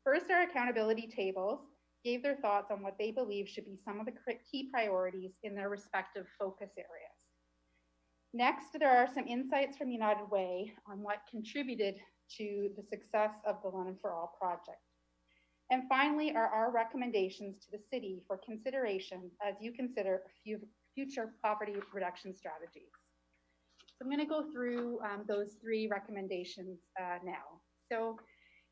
First, our accountability tables gave their thoughts on what they believe should be some of the key priorities in their respective focus areas. Next, there are some insights from United Way on what contributed to the success of the London for All project. And finally are our recommendations to the city for consideration as you consider future poverty reduction strategies. So I'm going to go through those 3 recommendations now. So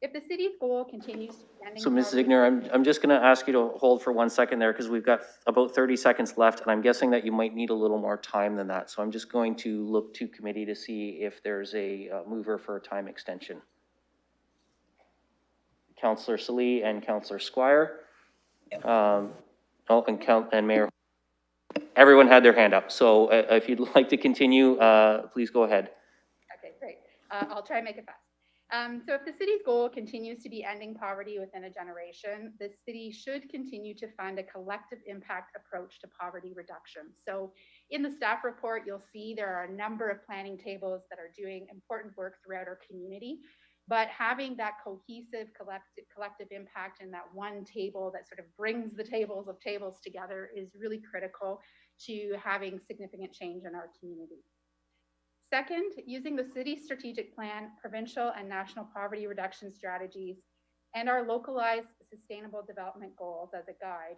if the city's goal continues to be ending So Ms. Ziegner, I'm just going to ask you to hold for 1 second there because we've got about 30 seconds left, and I'm guessing that you might need a little more time than that. So I'm just going to look to committee to see if there's a mover for a time extension. Councillor Salee and Councillor Squire. And Mayor. Everyone had their hand up. So if you'd like to continue, please go ahead. Okay, great. I'll try and make it fast. So if the city's goal continues to be ending poverty within a generation, the city should continue to fund a collective impact approach to poverty reduction. So in the staff report, you'll see there are a number of planning tables that are doing important work throughout our community, but having that cohesive collective impact in that one table that sort of brings the tables of tables together is really critical to having significant change in our community. Second, using the city's strategic plan, provincial and national poverty reduction strategies, and our localized sustainable development goals as a guide,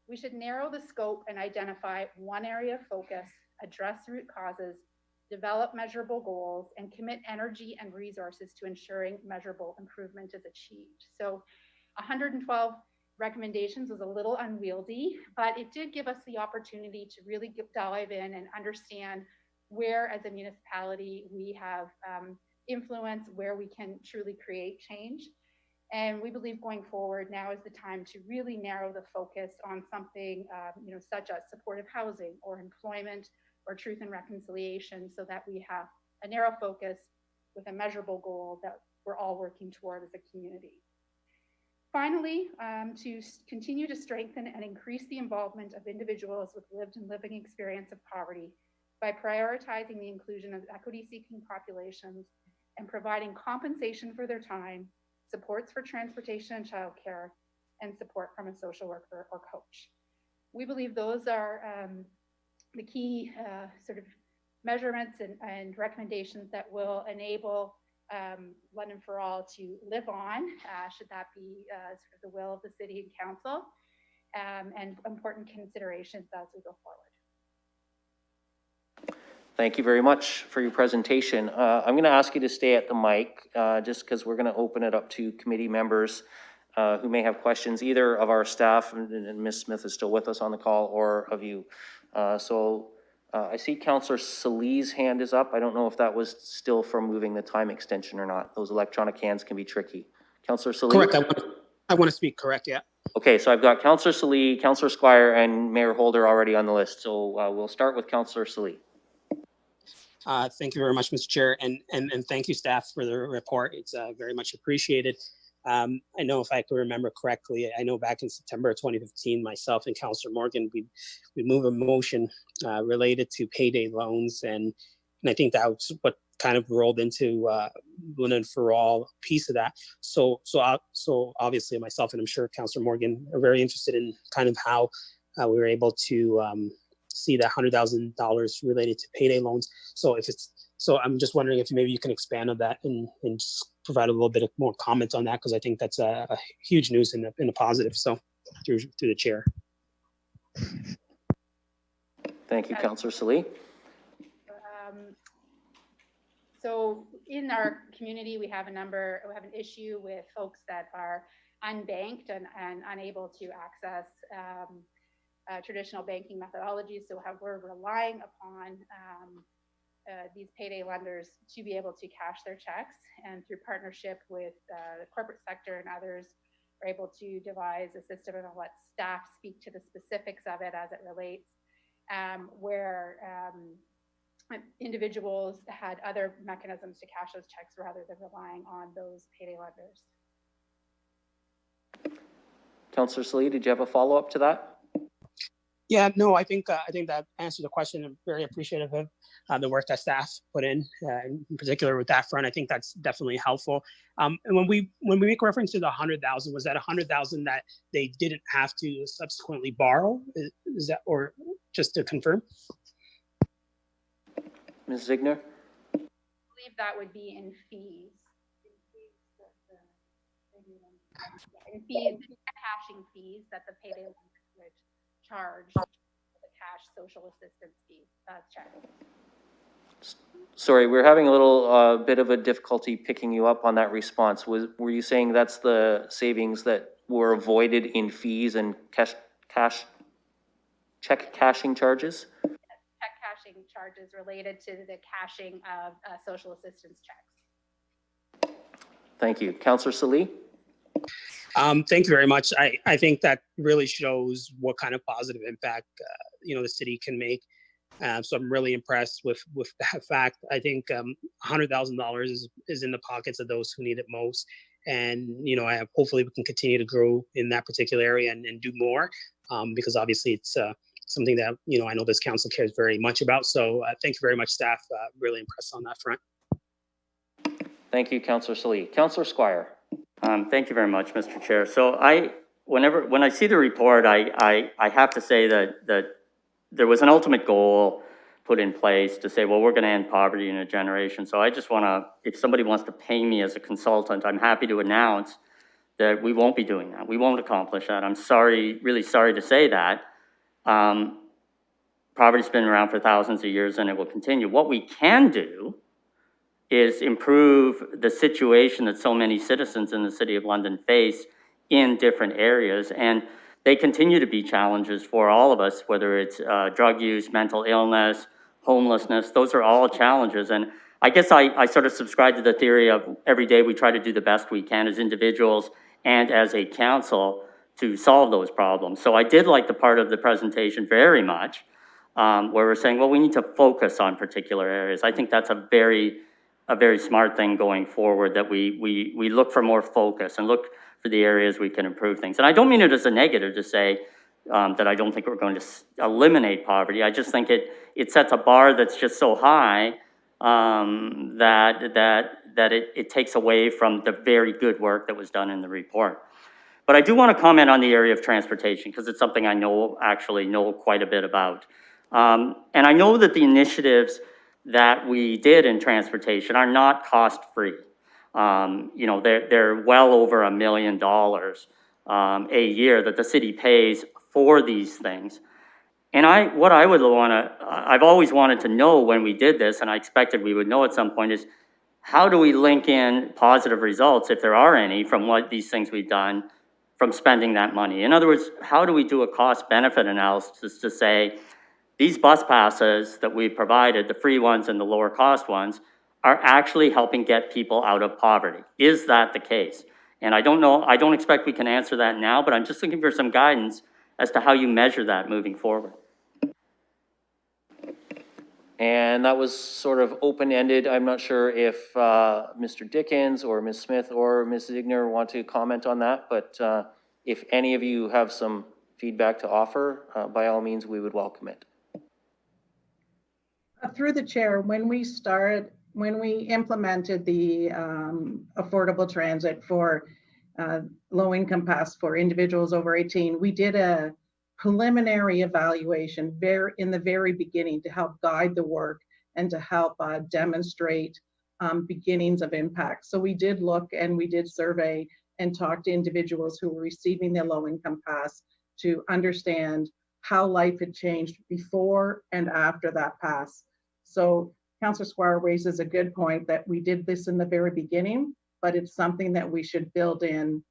we should narrow the scope and identify one area of focus, address root causes, develop measurable goals, and commit energy and resources to ensuring measurable improvement is achieved. So 112 recommendations was a little unwieldy, but it did give us the opportunity to really dive in and understand where as a municipality we have influence, where we can truly create change. And we believe going forward, now is the time to really narrow the focus on something such as supportive housing or employment or truth and reconciliation, so that we have a narrow focus with a measurable goal that we're all working toward as a community. Finally, to continue to strengthen and increase the involvement of individuals with lived and living experience of poverty by prioritizing the inclusion of equity-seeking populations and providing compensation for their time, supports for transportation and childcare, and support from a social worker or coach. We believe those are the key sort of measurements and recommendations that will enable London for All to live on, should that be sort of the will of the city and council, and important considerations as we go forward. Thank you very much for your presentation. I'm going to ask you to stay at the mic just because we're going to open it up to committee members who may have questions, either of our staff, and Ms. Smith is still with us on the call, or of you. I see Councillor Salih's hand is up. I don't know if that was still from moving the time extension or not. Those electronic hands can be tricky. Councillor Salih? Correct. I want to speak, correct, yeah. Okay, so I've got Councillor Salih, Councillor Squire, and Mayor Holder already on the list. So we'll start with Councillor Salih. Thank you very much, Mr. Chair, and thank you, staff, for the report. It's very much appreciated. I know, if I can remember correctly, I know back in September of 2015, myself and Councillor Morgan, we moved a motion related to payday loans, and I think that was what kind of rolled into London for All piece of that. So obviously myself, and I'm sure Councillor Morgan, are very interested in kind of how we were able to see that $100,000 related to payday loans. So I'm just wondering if maybe you can expand on that and just provide a little bit of more comments on that, because I think that's a huge news in a positive. So through the chair. Thank you, Councillor Salih. So in our community, we have an issue with folks that are unbanked and unable to access traditional banking methodologies. So we're relying upon these payday lenders to be able to cash their checks, and through partnership with the corporate sector and others, we're able to devise a system, and I'll let staff speak to the specifics of it as it relates, where individuals had other mechanisms to cash those checks rather than relying on those payday lenders. Councillor Salih, did you have a follow-up to that? Yeah, no, I think that answers the question. I'm very appreciative of the work that staff put in particular with that front. I think that's definitely helpful. And when we make reference to the 100,000, was that 100,000 that they didn't have to subsequently borrow? Is that, or just to confirm? Ms. Ziegner? I believe that would be in fees. In cashing fees that the payday lenders would charge the cash social assistance fees. Check. Sorry, we're having a little bit of a difficulty picking you up on that response. Were you saying that's the savings that were avoided in fees and check cashing charges? Check cashing charges related to the cashing of social assistance checks. Thank you. Councillor Salih? Thank you very much. I think that really shows what kind of positive impact the city can make. So I'm really impressed with that fact. I think $100,000 is in the pockets of those who need it most. And, you know, hopefully we can continue to grow in that particular area and do more, because obviously it's something that, you know, I know this council cares very much about. So thank you very much, staff. Really impressed on that front. Thank you, Councillor Salee. Councillor Squire. Thank you very much, Mr. Chair. So when I see the report, I have to say that there was an ultimate goal put in place to say, well, we're going to end poverty in a generation. So I just want to, if somebody wants to pay me as a consultant, I'm happy to announce that we won't be doing that. We won't accomplish that. I'm sorry, really sorry to say that. Poverty's been around for thousands of years and it will continue. What we can do is improve the situation that so many citizens in the City of London face in different areas. And they continue to be challenges for all of us, whether it's drug use, mental illness, homelessness. Those are all challenges. And I guess I sort of subscribe to the theory of every day we try to do the best we can as individuals and as a council to solve those problems. So I did like the part of the presentation very much, where we're saying, well, we need to focus on particular areas. I think that's a very smart thing going forward, that we look for more focus and look for the areas we can improve things. And I don't mean it as a negative to say that I don't think we're going to eliminate poverty. I just think it sets a bar that's just so high that it takes away from the very good work that was done in the report. But I do want to comment on the area of transportation, because it's something I actually know quite a bit about. And I know that the initiatives that we did in transportation are not cost-free. You know, they're well over $1 million a year that the city pays for these things. And I've always wanted to know when we did this, and I expected we would know at some point, is how do we link in positive results, if there are any, from what these things we've done, from spending that money? In other words, how do we do a cost-benefit analysis to say, these bus passes that we've provided, the free ones and the lower cost ones, are actually helping get people out of poverty? Is that the case? And I don't know, I don't expect we can answer that now, but I'm just looking for some guidance as to how you measure that moving forward. And that was sort of open-ended. I'm not sure if Mr. Dickens or Ms. Smith or Ms. Ziegner want to comment on that, but if any of you have some feedback to offer, by all means, we would welcome it. Through the chair, when we implemented the affordable transit for low-income pass for individuals over 18, we did a preliminary evaluation in the very beginning to help guide the work and to help demonstrate beginnings of impact. So we did look and we did survey and talk to individuals who were receiving their low-income pass to understand how life had changed before and after that pass. So Councillor Squire raises a good point that we did this in the very beginning, but it's something that we should build in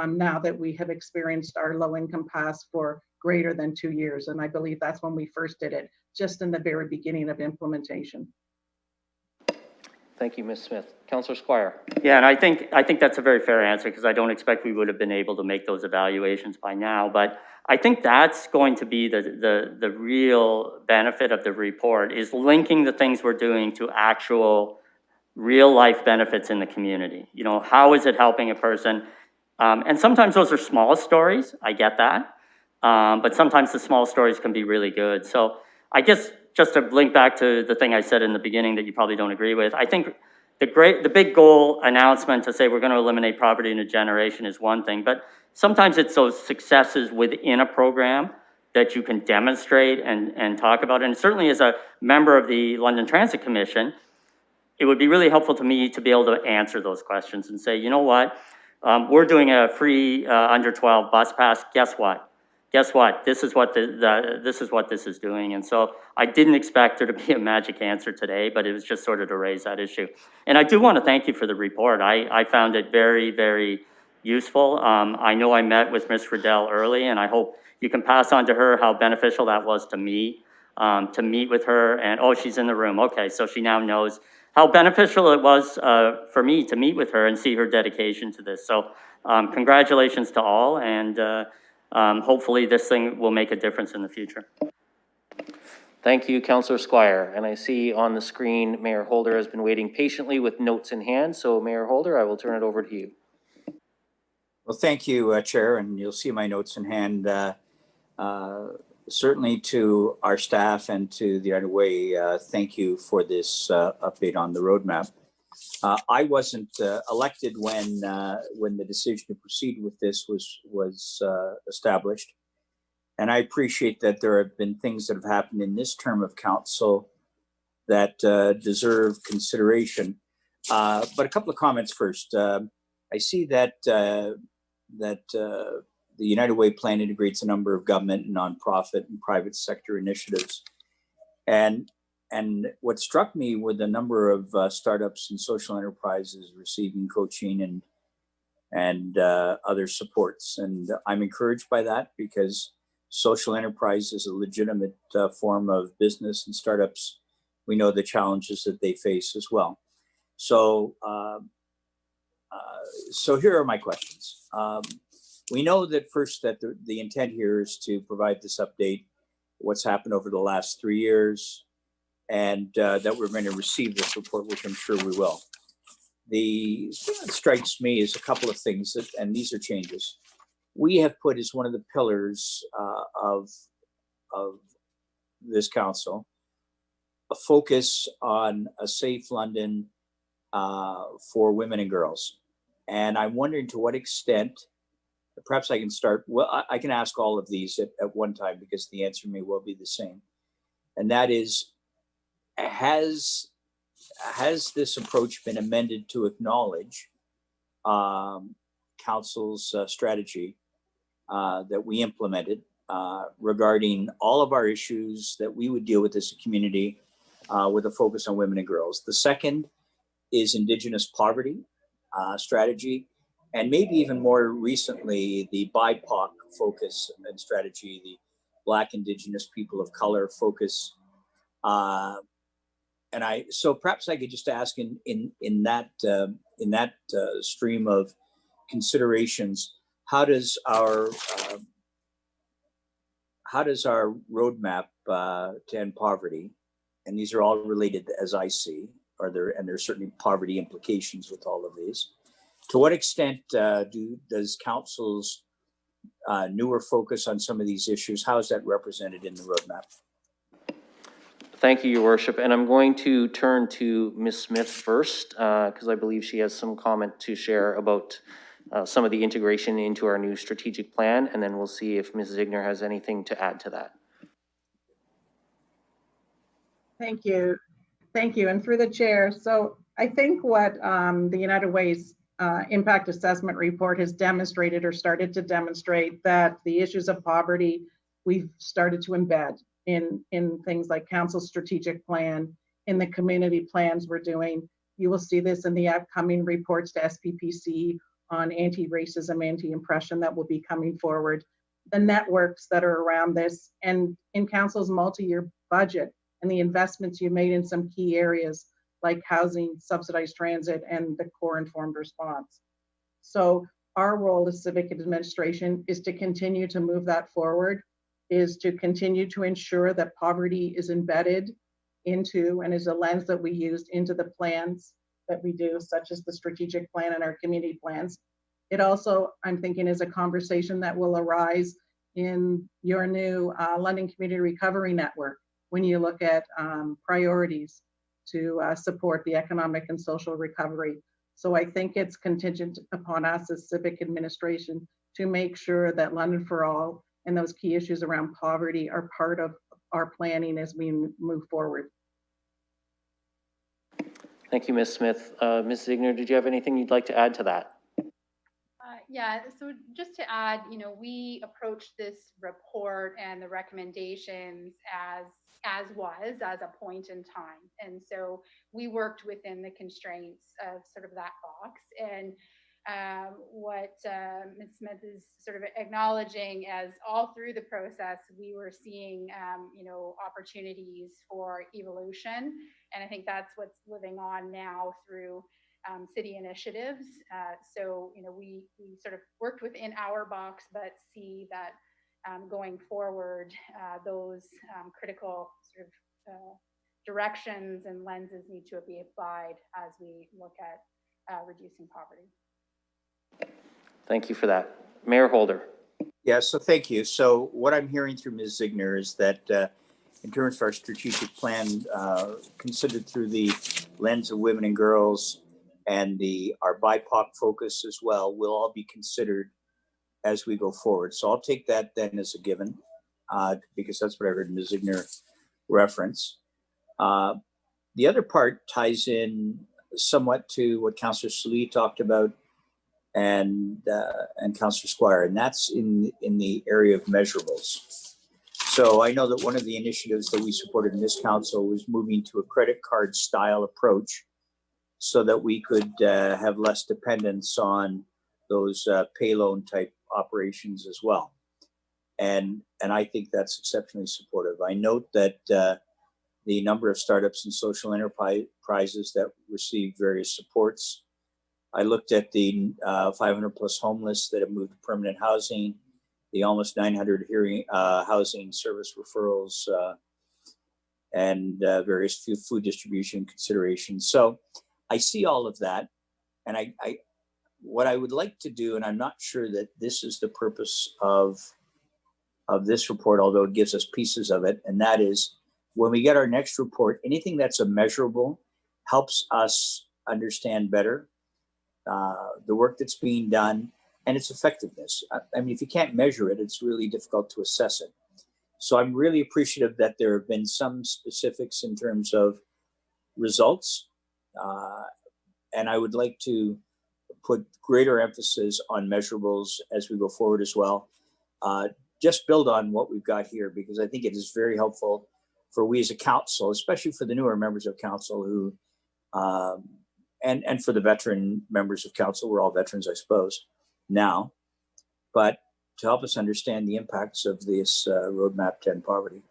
now that we have experienced our low-income pass for greater than 2 years. And I believe that's when we first did it, just in the very beginning of implementation. Thank you, Ms. Smith. Councillor Squire. Yeah, and I think that's a very fair answer, because I don't expect we would have been able to make those evaluations by now. But I think that's going to be the real benefit of the report, is linking the things we're doing to actual real life benefits in the community. You know, how is it helping a person? And sometimes those are small stories, I get that. But sometimes the small stories can be really good. So I guess just to link back to the thing I said in the beginning that you probably don't agree with, I think the big goal announcement to say we're going to eliminate poverty in a generation is one thing, but sometimes it's those successes within a program that you can demonstrate and talk about. And certainly as a member of the London Transit Commission, it would be really helpful to me to be able to answer those questions and say, you know what, we're doing a free under 12 bus pass. Guess what? Guess what? This is what this is doing. And so I didn't expect there to be a magic answer today, but it was just sort of to raise that issue. And I do want to thank you for the report. I found it very, very useful. I know I met with Ms. Riddell early, and I hope you can pass on to her how beneficial that was to me, to meet with her. And oh, she's in the room. Okay, so she now knows how beneficial it was for me to meet with her and see her dedication to this. So congratulations to all, and hopefully this thing will make a difference in the future. Thank you, Councillor Squire. And I see on the screen, Mayor Holder has been waiting patiently with notes in hand. So Mayor Holder, I will turn it over to you. Well, thank you, Chair, and you'll see my notes in hand. Certainly to our staff and to the United Way, thank you for this update on the roadmap. I wasn't elected when the decision to proceed with this was established. And I appreciate that there have been things that have happened in this term of council that deserve consideration. But a couple of comments first. I see that the United Way plan integrates a number of government, nonprofit, and private sector initiatives. And what struck me were the number of startups and social enterprises receiving coaching and other supports. And I'm encouraged by that because social enterprise is a legitimate form of business, and startups, we know the challenges that they face as well. So, so here are my questions. We know that first that the intent here is to provide this update, what's happened over the last 3 years, and that we're going to receive this report, which I'm sure we will. The thing that strikes me is a couple of things, and these are changes. We have put as one of the pillars of this council, a focus on a safe London for women and girls. And I'm wondering to what extent, perhaps I can start, well, I can ask all of these at one time because the answer may well be the same. And that is, has this approach been amended to acknowledge council's strategy that we implemented regarding all of our issues that we would deal with as a community with a focus on women and girls? The second is Indigenous poverty strategy, and maybe even more recently, the BIPOC focus and strategy, the Black, Indigenous, people of color focus. So perhaps I could just ask in that stream of considerations, how does our roadmap to end poverty, and these are all related as I see, there's certainly poverty implications with all of these. To what extent does council's newer focus on some of these issues, how is that represented in the roadmap? Thank you, Your Worship. And I'm going to turn to Ms. Smith first, because I believe she has some comment to share about some of the integration into our new strategic plan, and then we'll see if Ms. Ziegner has anything to add to that. Thank you. Thank you. And through the chair, so I think what the United Way's impact assessment report has demonstrated or started to demonstrate that the issues of poverty we've started to embed in things like council's strategic plan, in the community plans we're doing. You will see this in the upcoming reports to SPPC on anti-racism, anti-oppression that will be coming forward, the networks that are around this, and in council's multi-year budget and the investments you made in some key areas like housing, subsidized transit, and the core informed response. So our role as civic administration is to continue to move that forward, is to continue to ensure that poverty is embedded into and is a lens that we use into the plans that we do, such as the strategic plan and our community plans. It also, I'm thinking, is a conversation that will arise in your new London Community Recovery Network when you look at priorities to support the economic and social recovery. So I think it's contingent upon us as civic administration to make sure that London for All and those key issues around poverty are part of our planning as we move forward. Thank you, Ms. Smith. Ms. Ziegner, did you have anything you'd like to add to that? Yeah, so just to add, we approached this report and the recommendations as a point in time. And so we worked within the constraints of sort of that box. And what Ms. Smith is sort of acknowledging as all through the process, we were seeing, opportunities for evolution. And I think that's what's living on now through city initiatives. So, we sort of worked within our box, but see that going forward, those critical sort of directions and lenses need to be applied as we look at reducing poverty. Thank you for that. Mayor Holder. Yeah, so thank you. So what I'm hearing through Ms. Ziegner is that in terms of our strategic plan, considered through the lens of women and girls and our BIPOC focus as well, will all be considered as we go forward. So I'll take that then as a given, because that's what I heard Ms. Ziegner reference. The other part ties in somewhat to what Councillor Salee talked about and Councillor Squire, and that's in the area of measurables. So I know that one of the initiatives that we supported in this council was moving to a credit card style approach so that we could have less dependence on those pay loan type operations as well. And I think that's exceptionally supportive. I note that the number of startups and social enterprises that receive various supports. I looked at the 500 plus homeless that have moved to permanent housing, the almost 900 housing service referrals, and various food distribution considerations. So I see all of that. And what I would like to do, and I'm not sure that this is the purpose of this report, although it gives us pieces of it, and that is when we get our next report, anything that's a measurable helps us understand better the work that's being done and its effectiveness. I mean, if you can't measure it, it's really difficult to assess it. So I'm really appreciative that there have been some specifics in terms of results. And I would like to put greater emphasis on measurables as we go forward as well. Just build on what we've got here, because I think it is very helpful for we as a council, especially for the newer members of council who, and for the veteran members of council, we're all veterans, I suppose, now, but to help us understand the impacts of this Roadmap to End Poverty.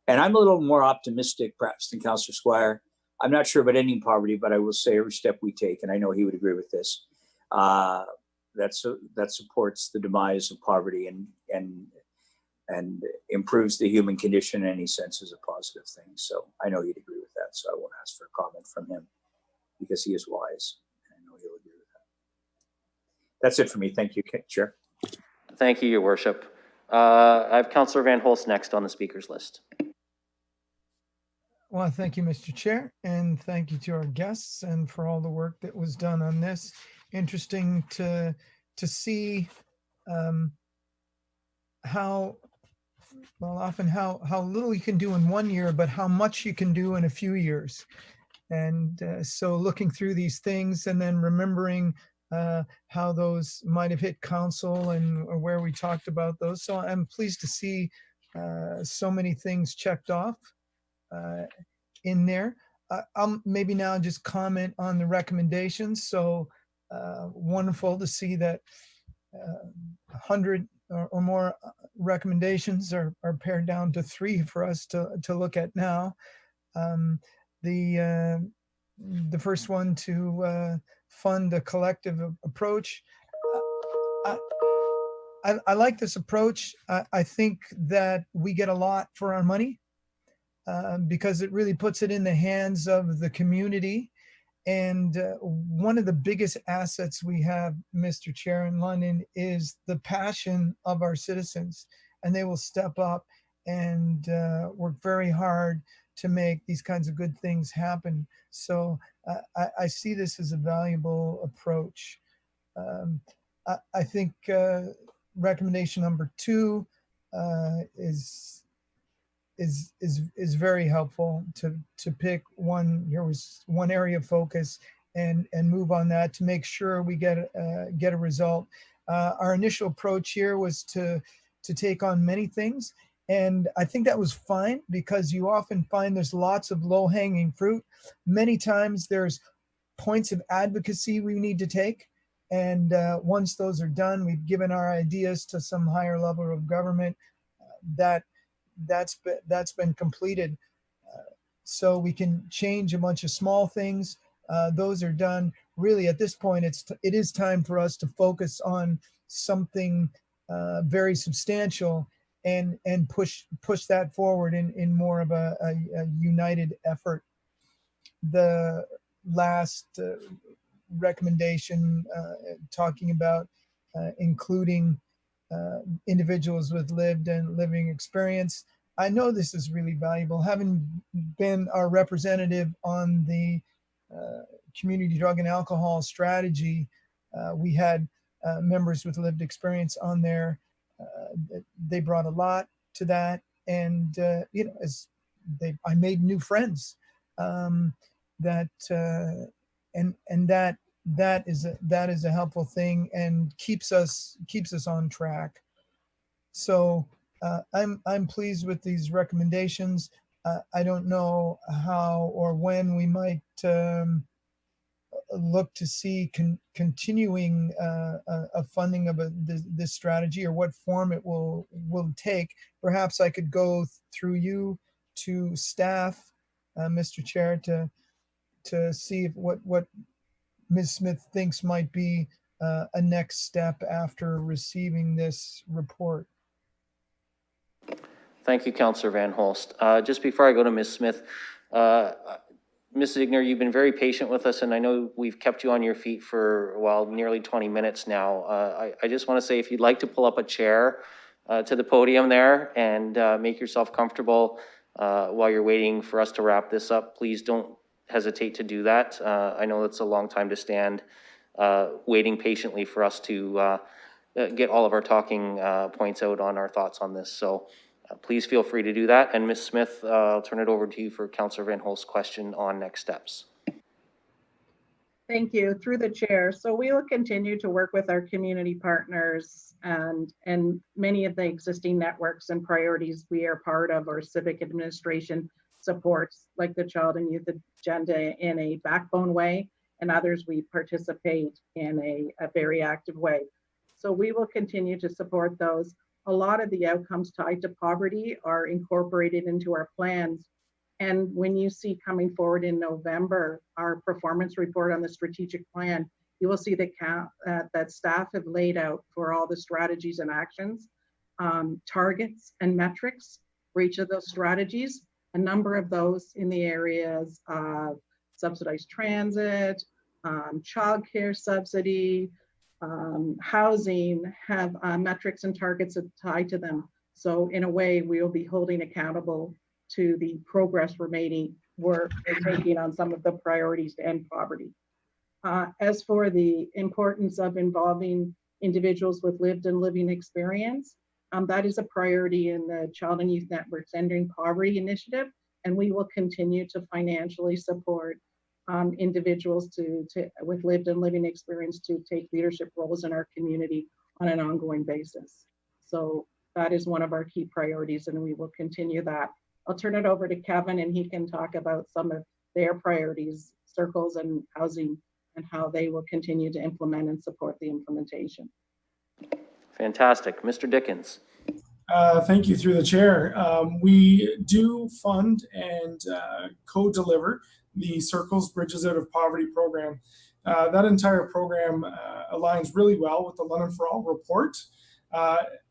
And I'm a little more optimistic perhaps than Councillor Squire. I'm not sure about ending poverty, but I will say every step we take, and I know he would agree with this, that supports the demise of poverty and improves the human condition in any sense is a positive thing. So I know he'd agree with that. So I won't ask for a comment from him because he is wise. I know he'll agree with that. That's it for me. Thank you, Chair. Thank you, Your Worship. I have Councillor Van Holst next on the speakers list. Well, thank you, Mr. Chair, and thank you to our guests and for all the work that was done on this. Interesting to see how little you can do in 1 year, but how much you can do in a few years. And so looking through these things and then remembering how those might have hit council and or where we talked about those. So I'm pleased to see so many things checked off in there. I'll maybe now just comment on the recommendations. So wonderful to see that 100 or more recommendations are pared down to 3 for us to look at now. The first one to fund a collective approach. I like this approach. I think that we get a lot for our money because it really puts it in the hands of the community. And one of the biggest assets we have, Mr. Chair, in London is the passion of our citizens, and they will step up and work very hard to make these kinds of good things happen. So I see this as a valuable approach. I think recommendation number 2 is very helpful to pick one. Here was one area of focus and move on that to make sure we get a result. Our initial approach here was to take on many things, and I think that was fine because you often find there's lots of low-hanging fruit. Many times there's points of advocacy we need to take, and once those are done, we've given our ideas to some higher level of government. That's been completed, so we can change a bunch of small things. Those are done. Really, at this point, it is time for us to focus on something very substantial, and push that forward in more of a united effort. The last recommendation talking about including individuals with lived and living experience. I know this is really valuable. Having been our representative on the community drug and alcohol strategy, we had members with lived experience on there. They brought a lot to that, and you know, I made new friends. That is a helpful thing and keeps us on track. So I'm pleased with these recommendations. I don't know how or when we might look to see continuing a funding of this strategy, or what form it will take. Perhaps I could go through you to staff, Mr. Chair, to see if what Ms. Smith thinks might be a next step after receiving this report. Thank you, Councillor Van Holst. Just before I go to Ms. Smith, Ms. Ziegner, you've been very patient with us, and I know we've kept you on your feet for, well, nearly 20 minutes now. I just want to say, if you'd like to pull up a chair to the podium there and make yourself comfortable while you're waiting for us to wrap this up, please don't hesitate to do that. I know it's a long time to stand waiting patiently for us to get all of our talking points out on our thoughts on this. So please feel free to do that. And Ms. Smith, I'll turn it over to you for Councillor Van Holst's question on next steps. Thank you. Through the chair. So we will continue to work with our community partners and many of the existing networks and priorities we are part of, or civic administration supports, like the Child and Youth Agenda, in a backbone way, and others we participate in a very active way. So we will continue to support those. A lot of the outcomes tied to poverty are incorporated into our plans. And when you see coming forward in November, our performance report on the strategic plan, you will see that staff have laid out for all the strategies and actions, targets and metrics for each of those strategies. A number of those in the areas of subsidized transit, childcare subsidy, housing have metrics and targets tied to them. So in a way, we will be holding accountable to the progress we're making on some of the priorities to end poverty. As for the importance of involving individuals with lived and living experience, that is a priority in the Child and Youth Network's Ending Poverty initiative, and we will continue to financially support individuals with lived and living experience to take leadership roles in our community on an ongoing basis. So that is one of our key priorities, and we will continue that. I'll turn it over to Kevin, and he can talk about some of their priorities, circles and housing, and how they will continue to implement and support the implementation. Fantastic. Mr. Dickens. Thank you, through the chair. We do fund and co-deliver the Circles Bridges Out of Poverty program. That entire program aligns really well with the London for All report.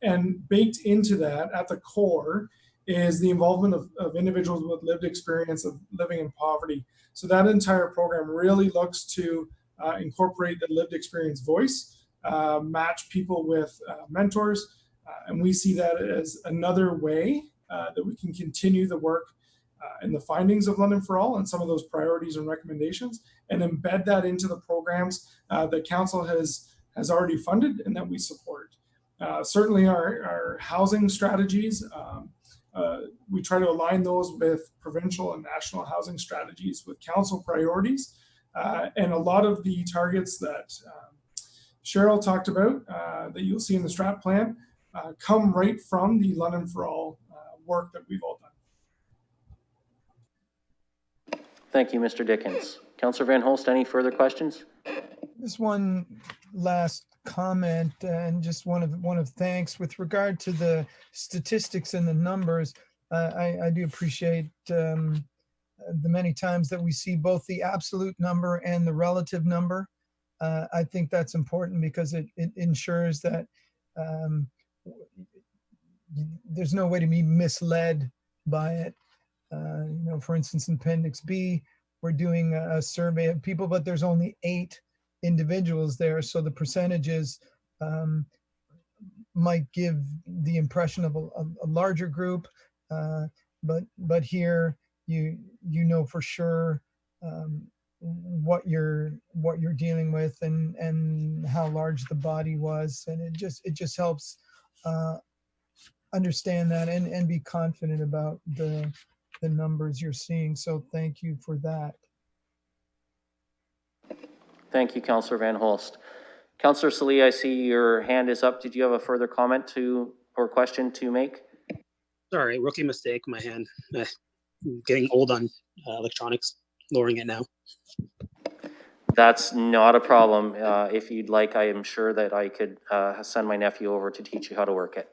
And baked into that, at the core, is the involvement of individuals with lived experience of living in poverty. So that entire program really looks to incorporate the lived experience voice, match people with mentors, and we see that as another way that we can continue the work and the findings of London for All and some of those priorities and recommendations, and embed that into the programs that Council has already funded and that we support. Certainly our housing strategies, we try to align those with provincial and national housing strategies with Council priorities. And a lot of the targets that Cheryl talked about that you'll see in the strat plan come right from the London for All work that we've all done. Thank you, Mr. Dickens. Councillor Van Holst, any further questions? Just one last comment and just one of thanks with regard to the statistics and the numbers. I do appreciate the many times that we see both the absolute number and the relative number. I think that's important because it ensures that there's no way to be misled by it. For instance, in Appendix B, we're doing a survey of people, but there's only 8 individuals there. So the percentages might give the impression of a larger group, but here you know for sure what you're dealing with and how large the body was, and it just helps understand that and be confident about the numbers you're seeing. So thank you for that. Thank you, Councillor Van Holst. Councillor Salee, I see your hand is up. Did you have a further comment or question to make? Sorry, rookie mistake, my hand. I'm getting old on electronics, lowering it now. That's not a problem. If you'd like, I am sure that I could send my nephew over to teach you how to work it.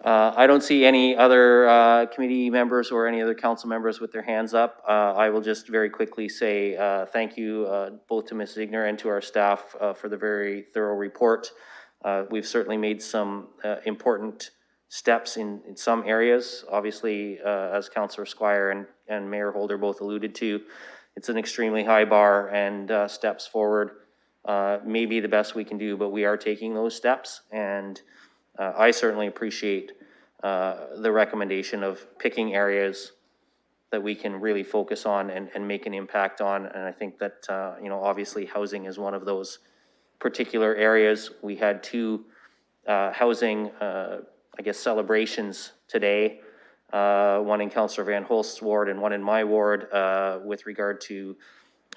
I don't see any other committee members or any other council members with their hands up. I will just very quickly say thank you both to Ms. Ziegner and to our staff for the very thorough report. We've certainly made some important steps in some areas. Obviously, as Councillor Squire and Mayor Holder both alluded to, it's an extremely high bar, and steps forward may be the best we can do, but we are taking those steps, and I certainly appreciate the recommendation of picking areas that we can really focus on and make an impact on. And I think that, obviously housing is one of those particular areas. We had 2 housing, celebrations today, one in Councillor Van Holst's ward and one in my ward, with regard to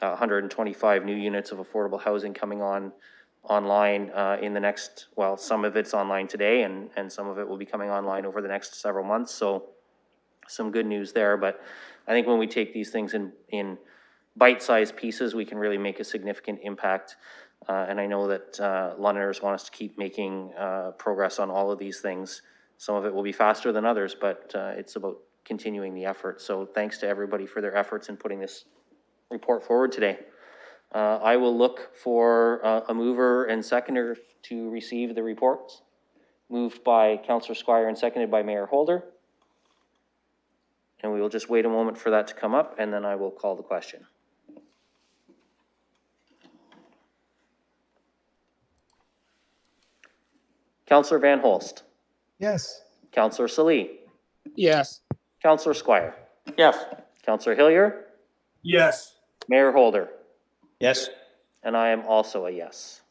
125 new units of affordable housing coming online in the next, some of it's online today and some of it will be coming online over the next several months. So some good news there, but I think when we take these things in bite-sized pieces, we can really make a significant impact. And I know that Londoners want us to keep making progress on all of these things. Some of it will be faster than others, but it's about continuing the effort. So thanks to everybody for their efforts in putting this report forward today. I will look for a mover and seconder to receive the reports. Moved by Councillor Squire and seconded by Mayor Holder. And we will just wait a moment for that to come up, and then I will call the question. Councillor Van Holst. Yes. Councillor Salee. Yes. Councillor Squire. Yes. Councillor Hillier. Yes. Mayor Holder. Yes. And I am also a yes.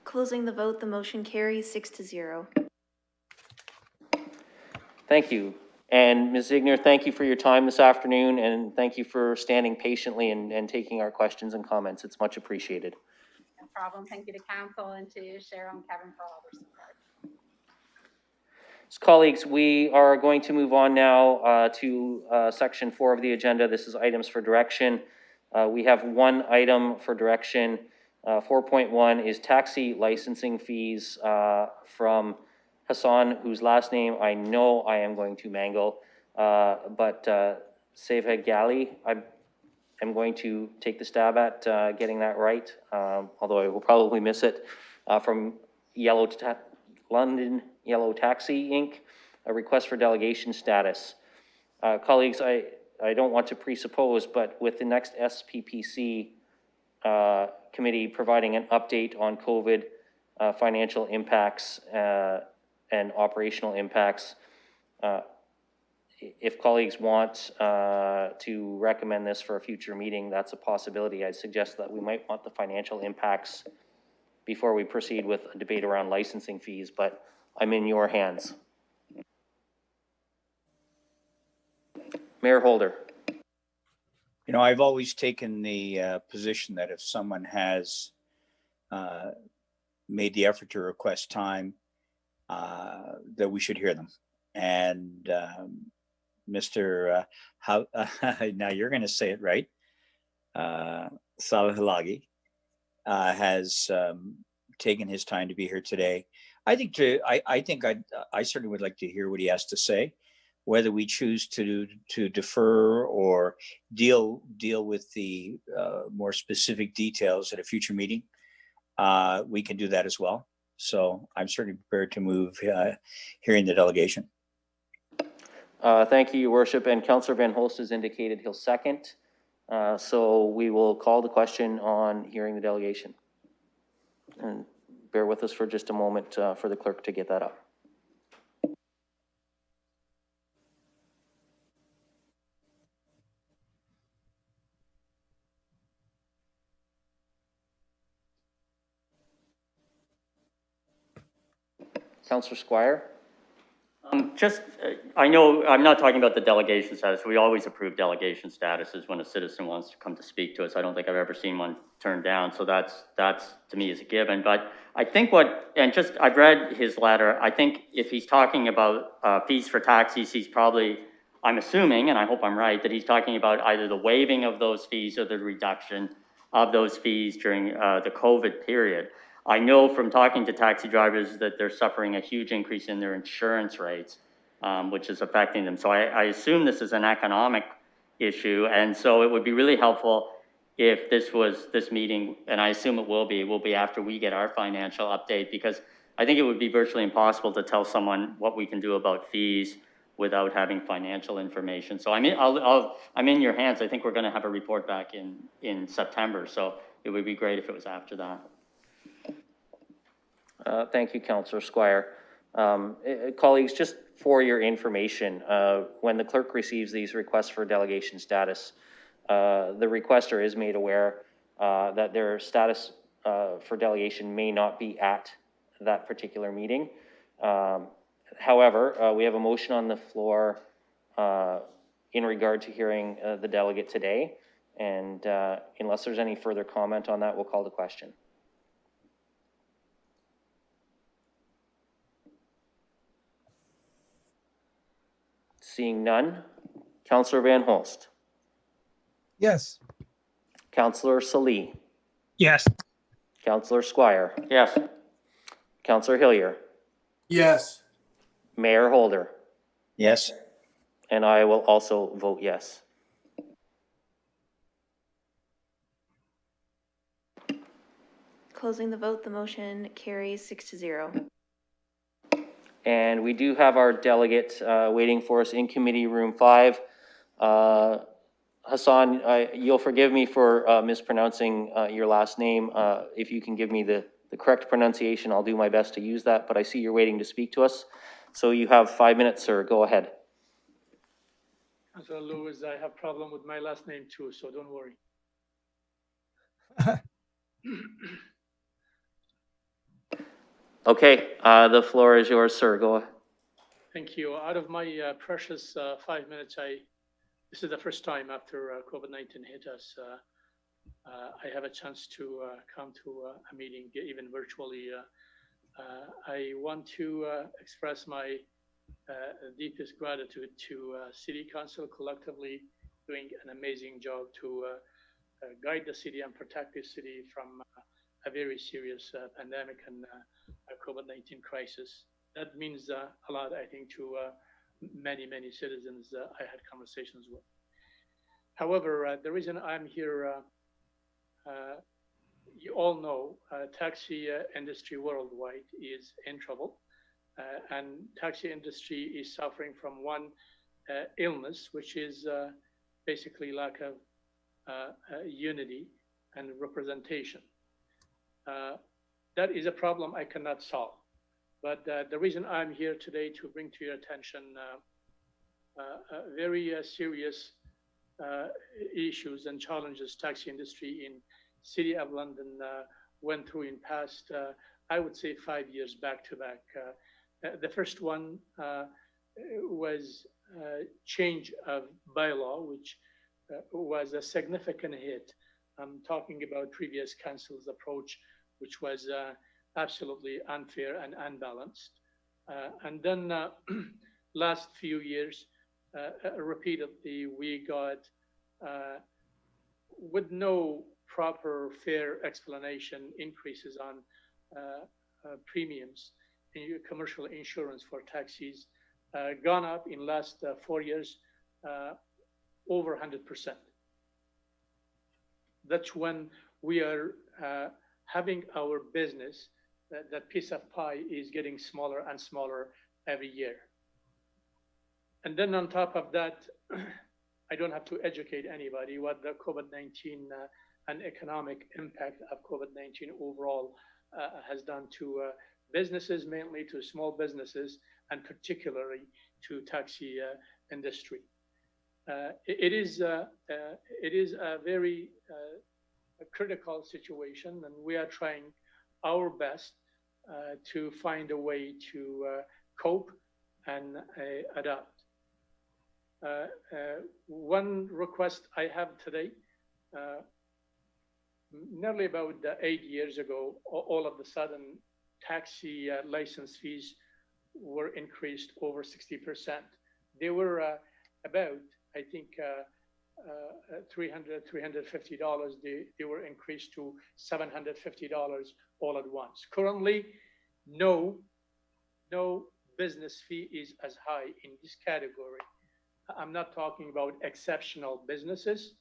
Closing the vote, the motion carries 6-0. Thank you. And Ms. Ziegner, thank you for your time this afternoon, and thank you for standing patiently and taking our questions and comments. It's much appreciated. No problem. Thank you to council and to Cheryl and Kevin for all their support. So, colleagues, we are going to move on now to section 4 of the agenda. This is items for direction. We have one item for direction. 4.1 is taxi licensing fees from Hassan, whose last name I know I am going to mangle, but Seva Gali, I am going to take the stab at getting that right, although I will probably miss it, from London Yellow Taxi Inc., a request for delegation status. Colleagues, I don't want to presuppose, but with the next SPPC committee providing an update on COVID financial impacts and operational impacts, if colleagues want to recommend this for a future meeting, that's a possibility. I'd suggest that we might want the financial impacts before we proceed with a debate around licensing fees, but I'm in your hands. Mayor Holder. You know, I've always taken the position that if someone has made the effort to request time, that we should hear them. And Mr. Now you're going to say it right, Salihilagi has taken his time to be here today. I certainly would like to hear what he has to say. whether we choose to defer or deal with the more specific details at a future meeting, we can do that as well. So I'm certainly prepared to move hearing the delegation. Thank you, Your Worship. And Councillor Van Holst has indicated he'll second. So we will call the question on hearing the delegation. And bear with us for just a moment for the clerk to get that up. Councillor Squire. I know I'm not talking about the delegation status. We always approve delegation statuses when a citizen wants to come to speak to us. I don't think I've ever seen one turned down. So that's to me is a given. But I think I've read his letter. I think if he's talking about fees for taxis, he's probably, I'm assuming, and I hope I'm right, that he's talking about either the waiving of those fees or the reduction of those fees during the COVID period. I know from talking to taxi drivers that they're suffering a huge increase in their insurance rates, which is affecting them. So I assume this is an economic issue. And so it would be really helpful if this meeting, and I assume it will be after we get our financial update, because I think it would be virtually impossible to tell someone what we can do about fees without having financial information. So I'm in your hands. I think we're going to have a report back in September. So it would be great if it was after that. Thank you, Councillor Squire. Colleagues, just for your information, when the clerk receives these requests for delegation status, the requester is made aware that their status for delegation may not be at that particular meeting. However, we have a motion on the floor in regard to hearing the delegate today. And unless there's any further comment on that, we'll call the question. Seeing none. Councillor Van Holst. Yes. Councillor Salee. Yes. Councillor Squire. Yes. Councillor Hillier. Yes. Mayor Holder. Yes. And I will also vote yes. Closing the vote, the motion carries 6-0. And we do have our delegate waiting for us in committee room 5. Hassan, you'll forgive me for mispronouncing your last name. If you can give me the correct pronunciation, I'll do my best to use that, but I see you're waiting to speak to us. So you have 5 minutes, sir. Go ahead. Councillor Lewis, I have problem with my last name too, so don't worry. Okay, the floor is yours, sir. Go ahead. Thank you. Out of my precious 5 minutes, this is the first time after COVID-19 hit us, I have a chance to come to a meeting, even virtually. I want to express my deepest gratitude to City Council collectively doing an amazing job to guide the city and protect the city from a very serious pandemic and COVID-19 crisis. That means a lot, I think, to many citizens I had conversations with. However, the reason I'm here, you all know, taxi industry worldwide is in trouble, and taxi industry is suffering from one illness, which is basically lack of unity and representation. That is a problem I cannot solve. But the reason I'm here today to bring to your attention very serious issues and challenges taxi industry in City of London went through in past, I would say 5 years back to back. The first one was change of bylaw, which was a significant hit. I'm talking about previous council's approach, which was absolutely unfair and unbalanced. And then last few years, repeatedly, we got, with no proper fair explanation, increases on premiums in commercial insurance for taxis gone up in last 4 years over 100%. That's when we are having our business, that piece of pie is getting smaller and smaller every year. And then on top of that, I don't have to educate anybody what the COVID-19 and economic impact of COVID-19 overall has done to businesses, mainly to small businesses, and particularly to taxi industry. It is a very critical situation, and we are trying our best to find a way to cope and adapt. One request I have today, nearly about 8 years ago, all of a sudden, taxi license fees were increased over 60%. They were about, I think, $300, $350. They were increased to $750 all at once. Currently, no business fee is as high in this category. I'm not talking about exceptional businesses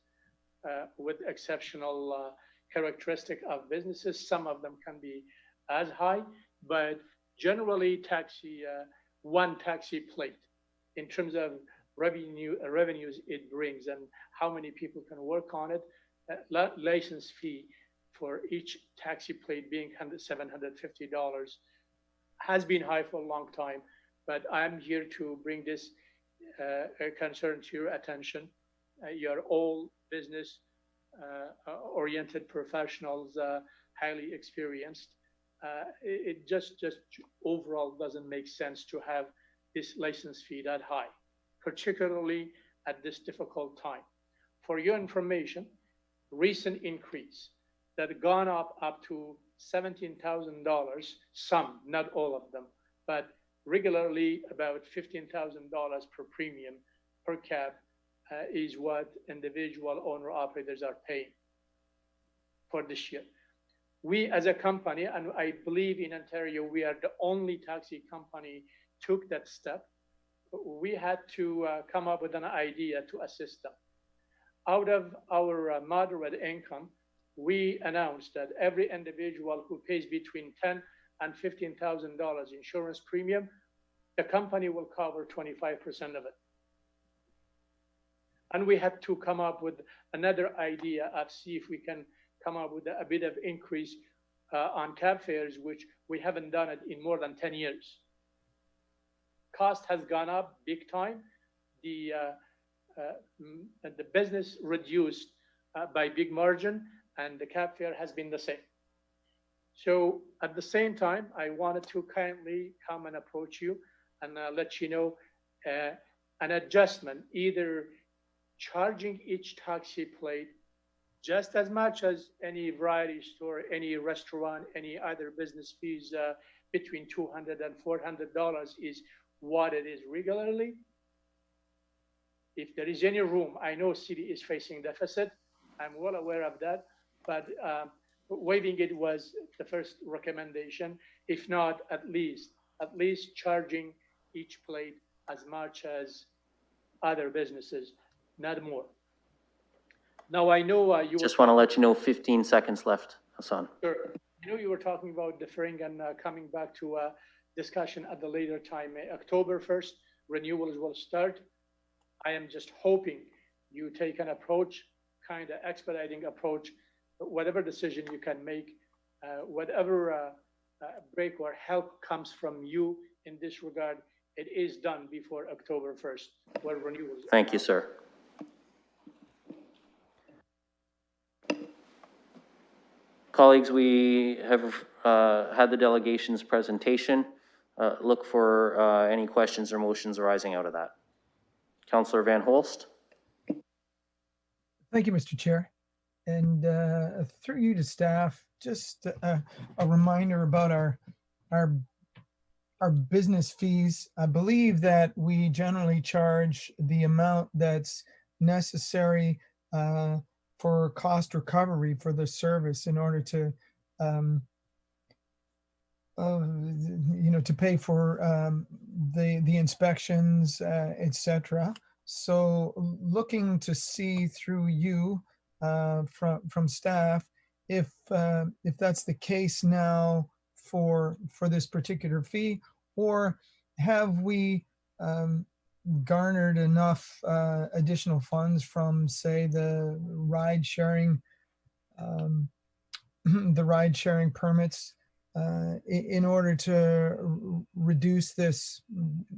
with exceptional characteristic of businesses. Some of them can be as high, but generally taxi, one taxi plate in terms of revenues it brings and how many people can work on it, license fee for each taxi plate being $750 has been high for a long time, but I'm here to bring this concern to your attention. You're all business oriented professionals, highly experienced. It just overall doesn't make sense to have this license fee that high, particularly at this difficult time. For your information, recent increase that gone up to $17,000, some, not all of them, but regularly about $15,000 per premium per cab is what individual owner operators are paying for this year. We as a company, and I believe in Ontario, we are the only taxi company took that step. We had to come up with an idea to assist them. Out of our moderate income, we announced that every individual who pays between $10,000 and $15,000 insurance premium, the company will cover 25% of it. And we had to come up with another idea of see if we can come up with a bit of increase on cab fares, which we haven't done it in more than 10 years. Cost has gone up big time. The business reduced by big margin, and the cab fare has been the same. So at the same time, I wanted to kindly come and approach you and let you know an adjustment, either charging each taxi plate just as much as any variety store, any restaurant, any other business fees between $200 and $400 is what it is regularly. If there is any room, I know city is facing deficit. I'm well aware of that, but waiving it was the first recommendation. If not, at least charging each plate as much as other businesses, not more. Now, I know you Just want to let you know 15 seconds left, Hassan. Sure. I know you were talking about deferring and coming back to a discussion at the later time. October 1st, renewals will start. I am just hoping you take an approach, kind of expediting approach, whatever decision you can make, whatever break or help comes from you in this regard, it is done before October 1st, where renewals. Thank you, sir. Colleagues, we have had the delegation's presentation. Look for any questions or motions arising out of that. Councillor Van Holst. Thank you, Mr. Chair. And through you to staff, just a reminder about our business fees. I believe that we generally charge the amount that's necessary for cost recovery for the service in order to to pay for the inspections, etc. So looking to see through you from staff if that's the case now for this particular fee, or have we garnered enough additional funds from, say, the ride sharing permits in order to reduce this?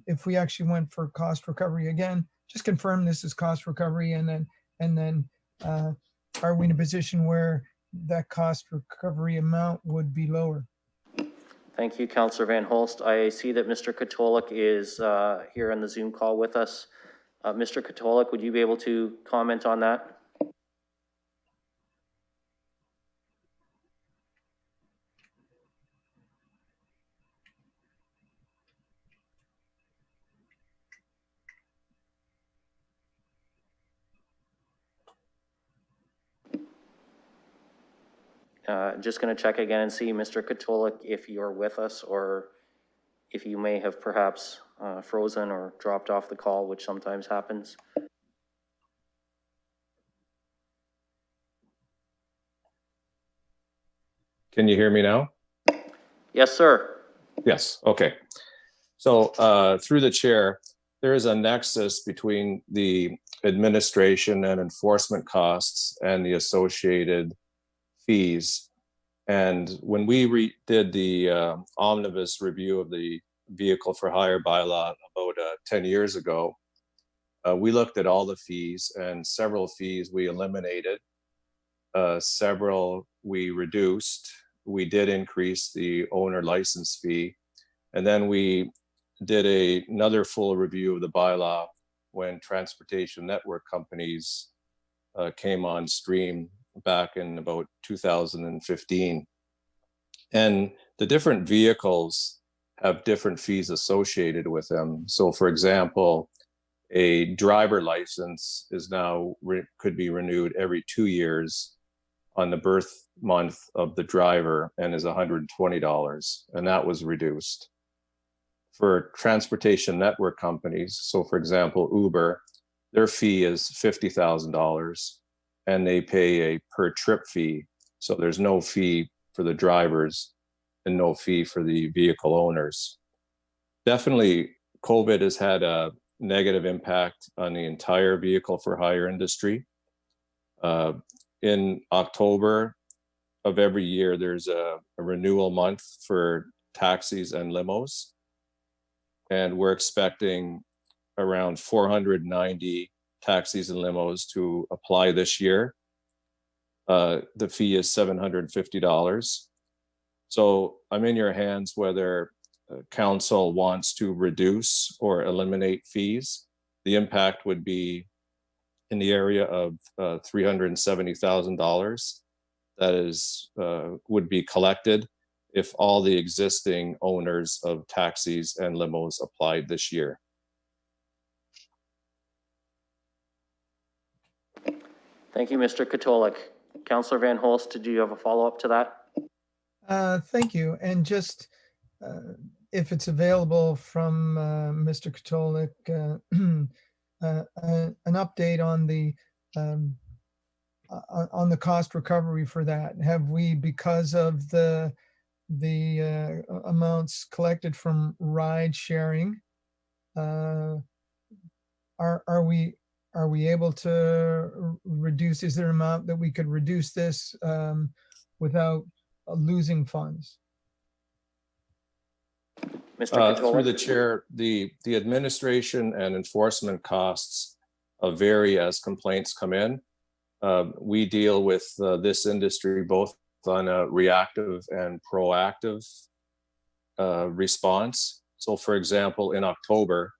If we actually went for cost recovery again, just confirm this is cost recovery, and then are we in a position where that cost recovery amount would be lower? Thank you, Councillor Van Holst. I see that Mr. Katolik is here on the Zoom call with us. Mr. Katolik, would you be able to comment on that? Just going to check again and see, Mr. Katolik, if you're with us or if you may have perhaps frozen or dropped off the call, which sometimes happens. Can you hear me now? Yes, sir. Yes, okay. So through the chair, there is a nexus between the administration and enforcement costs and the associated fees. And when we did the omnibus review of the vehicle for hire bylaw about 10 years ago, we looked at all the fees, and several fees we eliminated, several we reduced. We did increase the owner license fee, and then we did another full review of the bylaw when transportation network companies came on stream back in about 2015. And the different vehicles have different fees associated with them. So for example, a driver license is now could be renewed every 2 years on the birth month of the driver and is $120, and that was reduced. For transportation network companies, so for example, Uber, their fee is $50,000 and they pay a per trip fee. So there's no fee for the drivers and no fee for the vehicle owners. Definitely, COVID has had a negative impact on the entire vehicle for hire industry. In October of every year, there's a renewal month for taxis and limos. And we're expecting around 490 taxis and limos to apply this year. The fee is $750. So I'm in your hands whether council wants to reduce or eliminate fees. The impact would be in the area of $370,000 that is would be collected if all the existing owners of taxis and limos applied this year. Thank you, Mr. Katolik. Councillor Van Holst, did you have a follow-up to that? Thank you. And just if it's available from Mr. Katolik, an update on the cost recovery for that. Have we, because of the amounts collected from ride sharing, are we able to reduce? Is there an amount that we could reduce this without losing funds? Mr. Katolik? Through the chair, the administration and enforcement costs vary as complaints come in. We deal with this industry both on a reactive and proactive response. So for example, in October,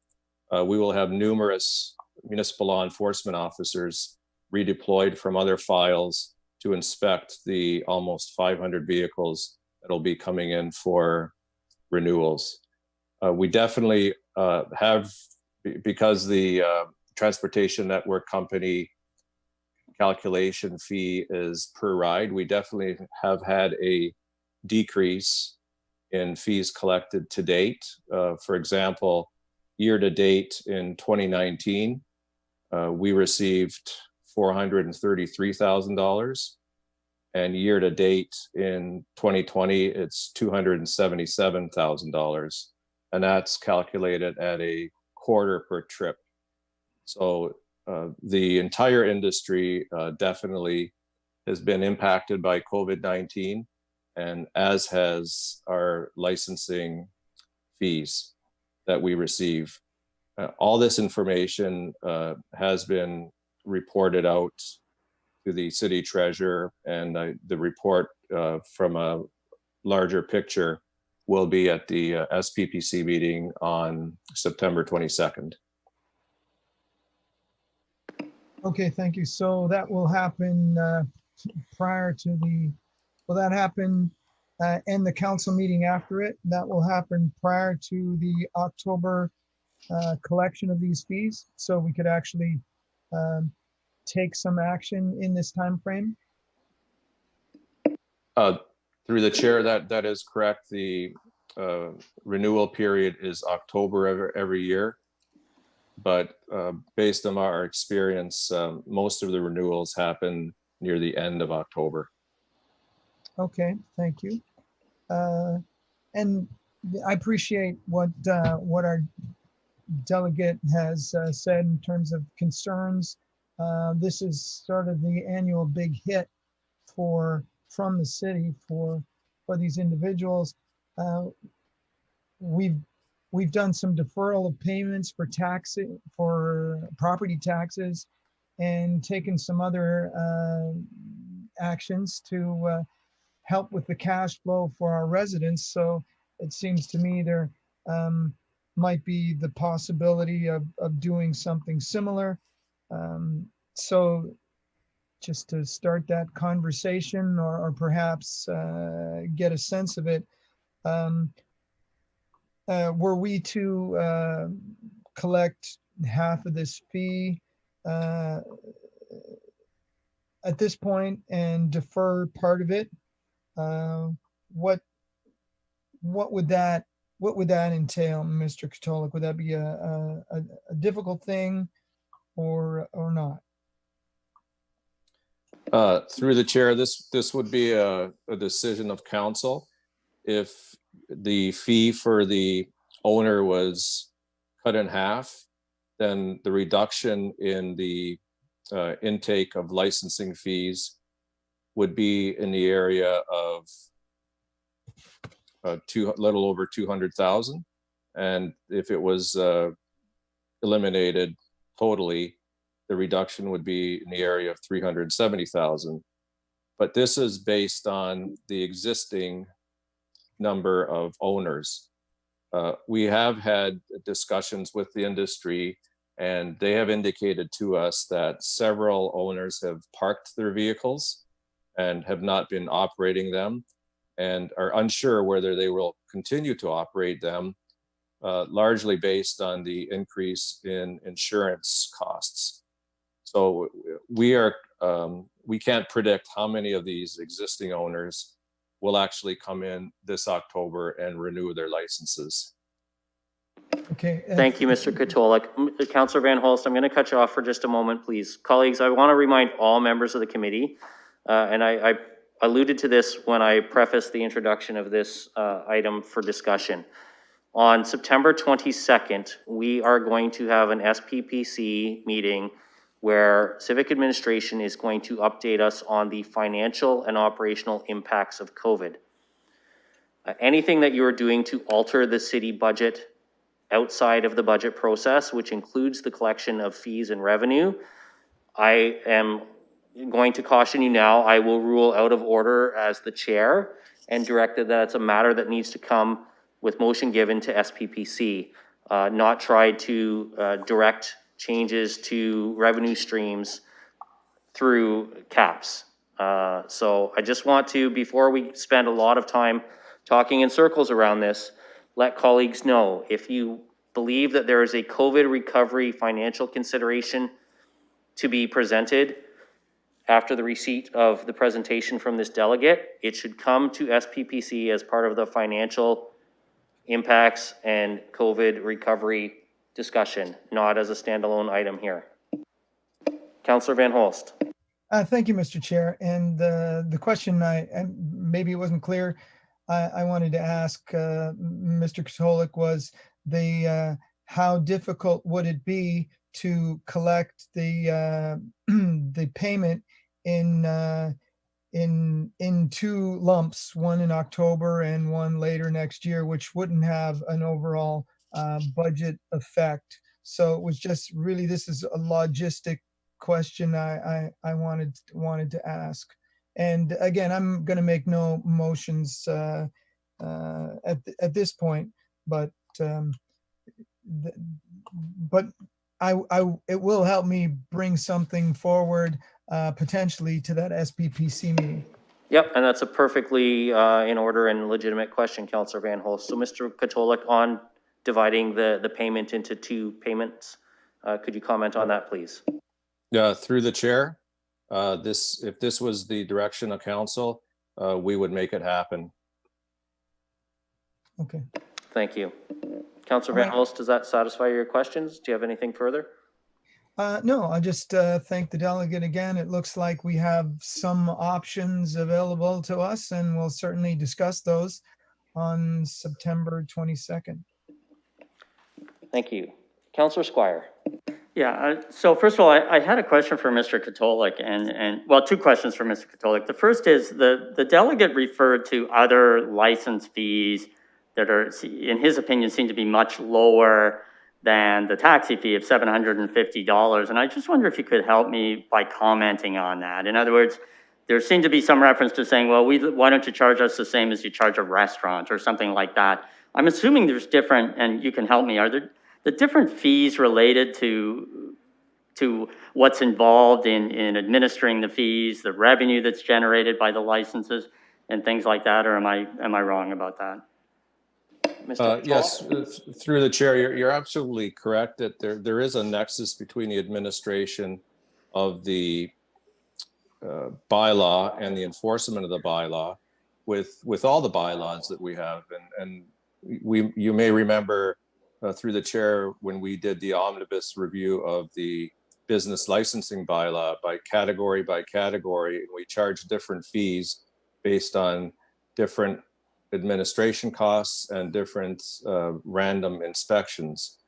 we will have numerous municipal law enforcement officers redeployed from other files to inspect the almost 500 vehicles that'll be coming in for renewals. We definitely have, because the transportation network company calculation fee is per ride, we definitely have had a decrease in fees collected to date. For example, year to date in 2019, we received $433,000. And year to date in 2020, it's $277,000. And that's calculated at a quarter per trip. So the entire industry definitely has been impacted by COVID-19, and as has our licensing fees that we receive. All this information has been reported out to the city treasurer, and the report from a larger picture will be at the SPPC meeting on September 22nd. Okay, thank you. So that will happen prior to the, will that happen and the council meeting after it? That will happen prior to the October collection of these fees, so we could actually take some action in this time frame? Through the chair, that is correct. The renewal period is October every year, but based on our experience, most of the renewals happen near the end of October. Okay, thank you. And I appreciate what our delegate has said in terms of concerns. This is sort of the annual big hit from the city for these individuals. We've done some deferral of payments for property taxes, and taken some other actions to help with the cash flow for our residents. So it seems to me there might be the possibility of doing something similar. So just to start that conversation, or perhaps get a sense of it, were we to collect half of this fee at this point and defer part of it, what would that entail, Mr. Katholic? Would that be a difficult thing or not? Through the chair, this would be a decision of council. If the fee for the owner was cut in half, then the reduction in the intake of licensing fees would be in the area of little over 200,000. And if it was eliminated totally, the reduction would be in the area of 370,000. But this is based on the existing number of owners. We have had discussions with the industry, and they have indicated to us that several owners have parked their vehicles and have not been operating them, and are unsure whether they will continue to operate them, largely based on the increase in insurance costs. So we can't predict how many of these existing owners will actually come in this October and renew their licenses. Okay. Thank you, Mr. Katholic. Councillor Van Holst, I'm going to cut you off for just a moment, please. Colleagues, I want to remind all members of the committee, and I alluded to this when I prefaced the introduction of this item for discussion. On September 22nd, we are going to have an SPPC meeting where Civic Administration is going to update us on the financial and operational impacts of COVID. Anything that you are doing to alter the city budget outside of the budget process, which includes the collection of fees and revenue, I am going to caution you now, I will rule out of order as the chair and directed that it's a matter that needs to come with motion given to SPPC, not try to direct changes to revenue streams through caps. So I just want to, before we spend a lot of time talking in circles around this, let colleagues know, if you believe that there is a COVID recovery financial consideration to be presented, after the receipt of the presentation from this delegate, it should come to SPPC as part of the financial impacts and COVID recovery discussion, not as a standalone item here. Councillor Van Holst. Thank you, Mr. Chair. And the question and maybe it wasn't clear, I wanted to ask Mr. Katolik was how difficult would it be to collect the the payment in two lumps, one in October and one later next year, which wouldn't have an overall budget effect. So it was just really, this is a logistic question I wanted to ask. And again, I'm going to make no motions at this point, but it will help me bring something forward potentially to that SPPC meeting. Yep, and that's a perfectly in order and legitimate question, Councillor Van Holst. So Mr. Katolik, on dividing the payment into two payments, could you comment on that, please? Through the chair, if this was the direction of council, we would make it happen. Okay. Thank you. Councillor Van Holst, does that satisfy your questions? Do you have anything further? No, I just thank the delegate again. It looks like we have some options available to us, and we'll certainly discuss those on September 22nd. Thank you. Councillor Squire. Yeah, so first of all, I had a question for Mr. Katolik and well, two questions for Mr. Katolik. The first is the delegate referred to other license fees that are, in his opinion, seem to be much lower than the taxi fee of $750. And I just wonder if you could help me by commenting on that. In other words, there seemed to be some reference to saying, well, why don't you charge us the same as you charge a restaurant or something like that? I'm assuming there's different, and you can help me, are there the different fees related to what's involved in administering the fees, the revenue that's generated by the licenses and things like that, or am I wrong about that? Yes, through the chair, you're absolutely correct that there is a nexus between the administration of the bylaw and the enforcement of the bylaw with all the bylaws that we have. And you may remember through the chair when we did the omnibus review of the business licensing bylaw by category, and we charge different fees based on different administration costs and different random inspections.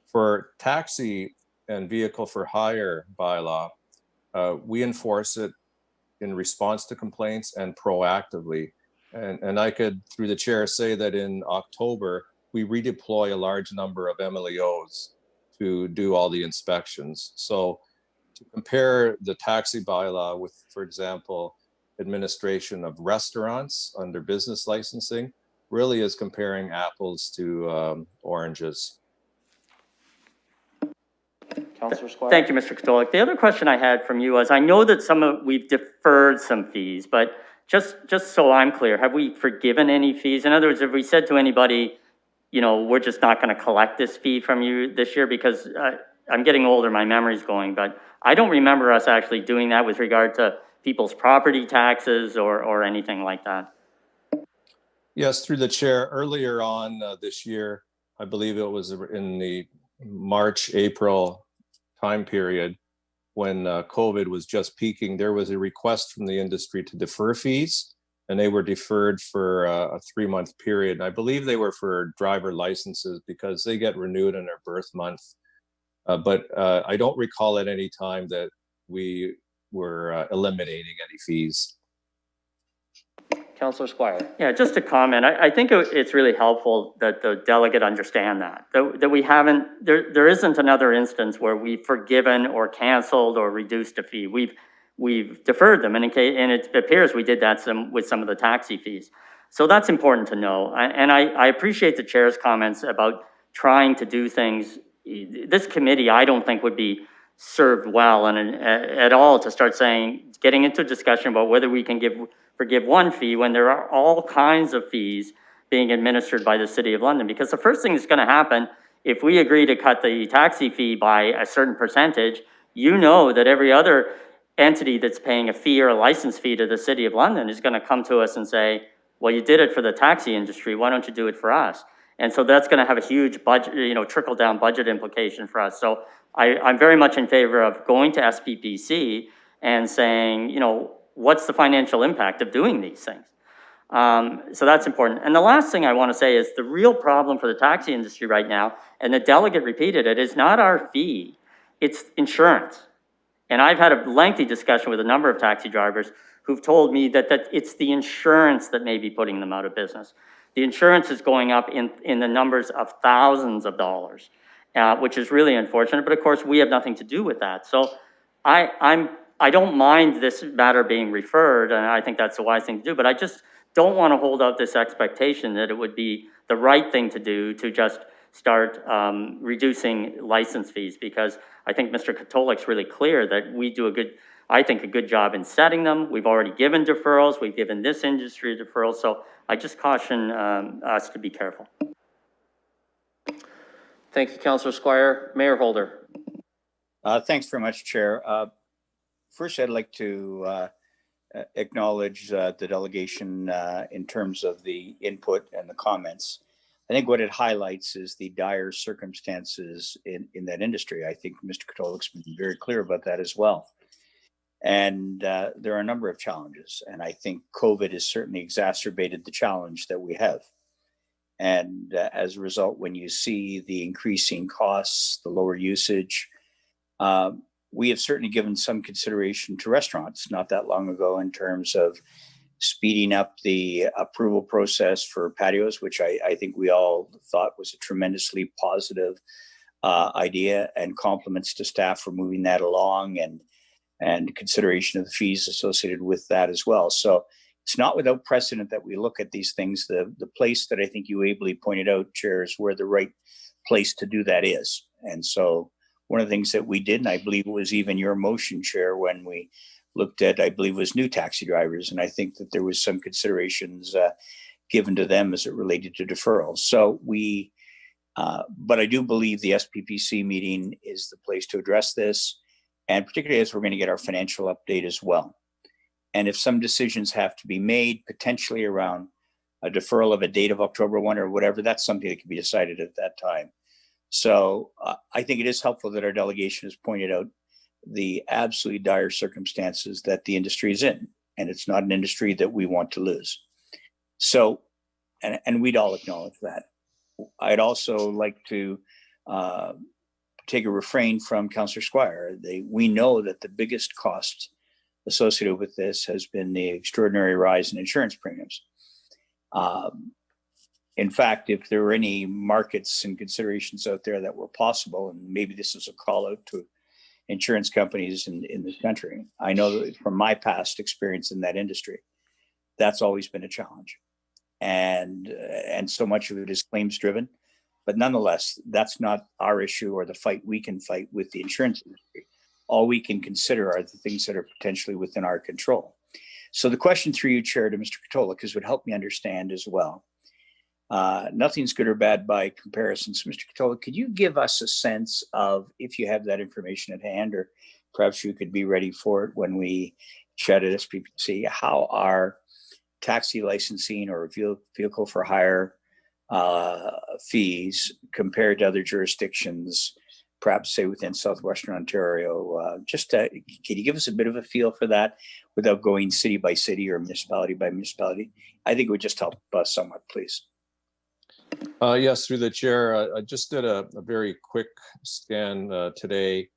For taxi and vehicle for hire bylaw, we enforce it in response to complaints and proactively. And I could, through the chair, say that in October, we redeploy a large number of MLEOs to do all the inspections. So to compare the taxi bylaw with, for example, administration of restaurants under business licensing really is comparing apples to oranges. Councillor Squire. Thank you, Mr. Katolik. The other question I had from you was, I know that we've deferred some fees, but just so I'm clear, have we forgiven any fees? In other words, have we said to anybody, you know, we're just not going to collect this fee from you this year? Because I'm getting older, my memory's going, but I don't remember us actually doing that with regard to people's property taxes or anything like that. Yes, through the chair, earlier on this year, I believe it was in the March, April time period when COVID was just peaking, there was a request from the industry to defer fees, and they were deferred for a 3-month period. And I believe they were for driver licenses because they get renewed in their birth month. But I don't recall at any time that we were eliminating any fees. Councillor Squire. Yeah, just a comment. I think it's really helpful that the delegate understand that we haven't, there isn't another instance where we've forgiven or canceled or reduced a fee. We've deferred them, and it appears we did that with some of the taxi fees. So that's important to know. And I appreciate the chair's comments about trying to do things. This committee, I don't think, would be served well and at all to start getting into a discussion about whether we can forgive one fee when there are all kinds of fees being administered by the City of London. Because the first thing that's going to happen, if we agree to cut the taxi fee by a certain percentage, you know that every other entity that's paying a fee or a license fee to the City of London is going to come to us and say, well, you did it for the taxi industry, why don't you do it for us? And so that's going to have a huge budget, trickle down budget implication for us. So I'm very much in favor of going to SPPC and saying, what's the financial impact of doing these things? So that's important. And the last thing I want to say is the real problem for the taxi industry right now, and the delegate repeated it, is not our fee, it's insurance. And I've had a lengthy discussion with a number of taxi drivers who've told me that it's the insurance that may be putting them out of business. The insurance is going up in the numbers of thousands of dollars, which is really unfortunate. But of course, we have nothing to do with that. So I don't mind this matter being referred, and I think that's the wise thing to do. But I just don't want to hold out this expectation that it would be the right thing to do to just start reducing license fees, because I think Mr. Katolik's really clear that we do a good job in setting them. We've already given deferrals. We've given this industry deferrals. So I just caution us to be careful. Thank you, Councillor Squire. Mayor Holder. Thanks very much, Chair. First, I'd like to acknowledge the delegation in terms of the input and the comments. I think what it highlights is the dire circumstances in that industry. I think Mr. Katolik's been very clear about that as well. And there are a number of challenges. And I think COVID has certainly exacerbated the challenge that we have. And as a result, when you see the increasing costs, the lower usage, we have certainly given some consideration to restaurants not that long ago in terms of speeding up the approval process for patios, which I think we all thought was a tremendously positive idea, and compliments to staff for moving that along, and consideration of the fees associated with that as well. So it's not without precedent that we look at these things. The place that I think you ably pointed out, Chair, is where the right place to do that is. And so one of the things that we did, and I believe it was even your motion, Chair, when we looked at, I believe, was new taxi drivers. And I think that there was some considerations given to them as it related to deferrals. So but I do believe the SPPC meeting is the place to address this, and particularly as we're going to get our financial update as well. And if some decisions have to be made, potentially around a deferral of a date of October 1 or whatever, that's something that can be decided at that time. So I think it is helpful that our delegation has pointed out the absolutely dire circumstances that the industry is in, and it's not an industry that we want to lose. So, and we'd all acknowledge that. I'd also like to take a refrain from Councillor Squire. We know that the biggest cost associated with this has been the extraordinary rise in insurance premiums. In fact, if there were any markets and considerations out there that were possible, and maybe this is a call out to insurance companies in this country, I know that from my past experience in that industry, that's always been a challenge. And so much of it is claims driven, but nonetheless, that's not our issue or the fight we can fight with the insurance industry. All we can consider are the things that are potentially within our control. So the question through you, Chair, to Mr. Katolik, because it would help me understand as well. Nothing's good or bad by comparison. So Mr. Katolik, could you give us a sense of, if you have that information at hand, or perhaps you could be ready for it when we chat at SPPC, how our taxi licensing or vehicle for hire fees compared to other jurisdictions, perhaps say within Southwestern Ontario? Can you give us a bit of a feel for that without going city by city or municipality by municipality? I think it would just help us somewhat, please. Yes, through the chair. I just did a very quick scan today.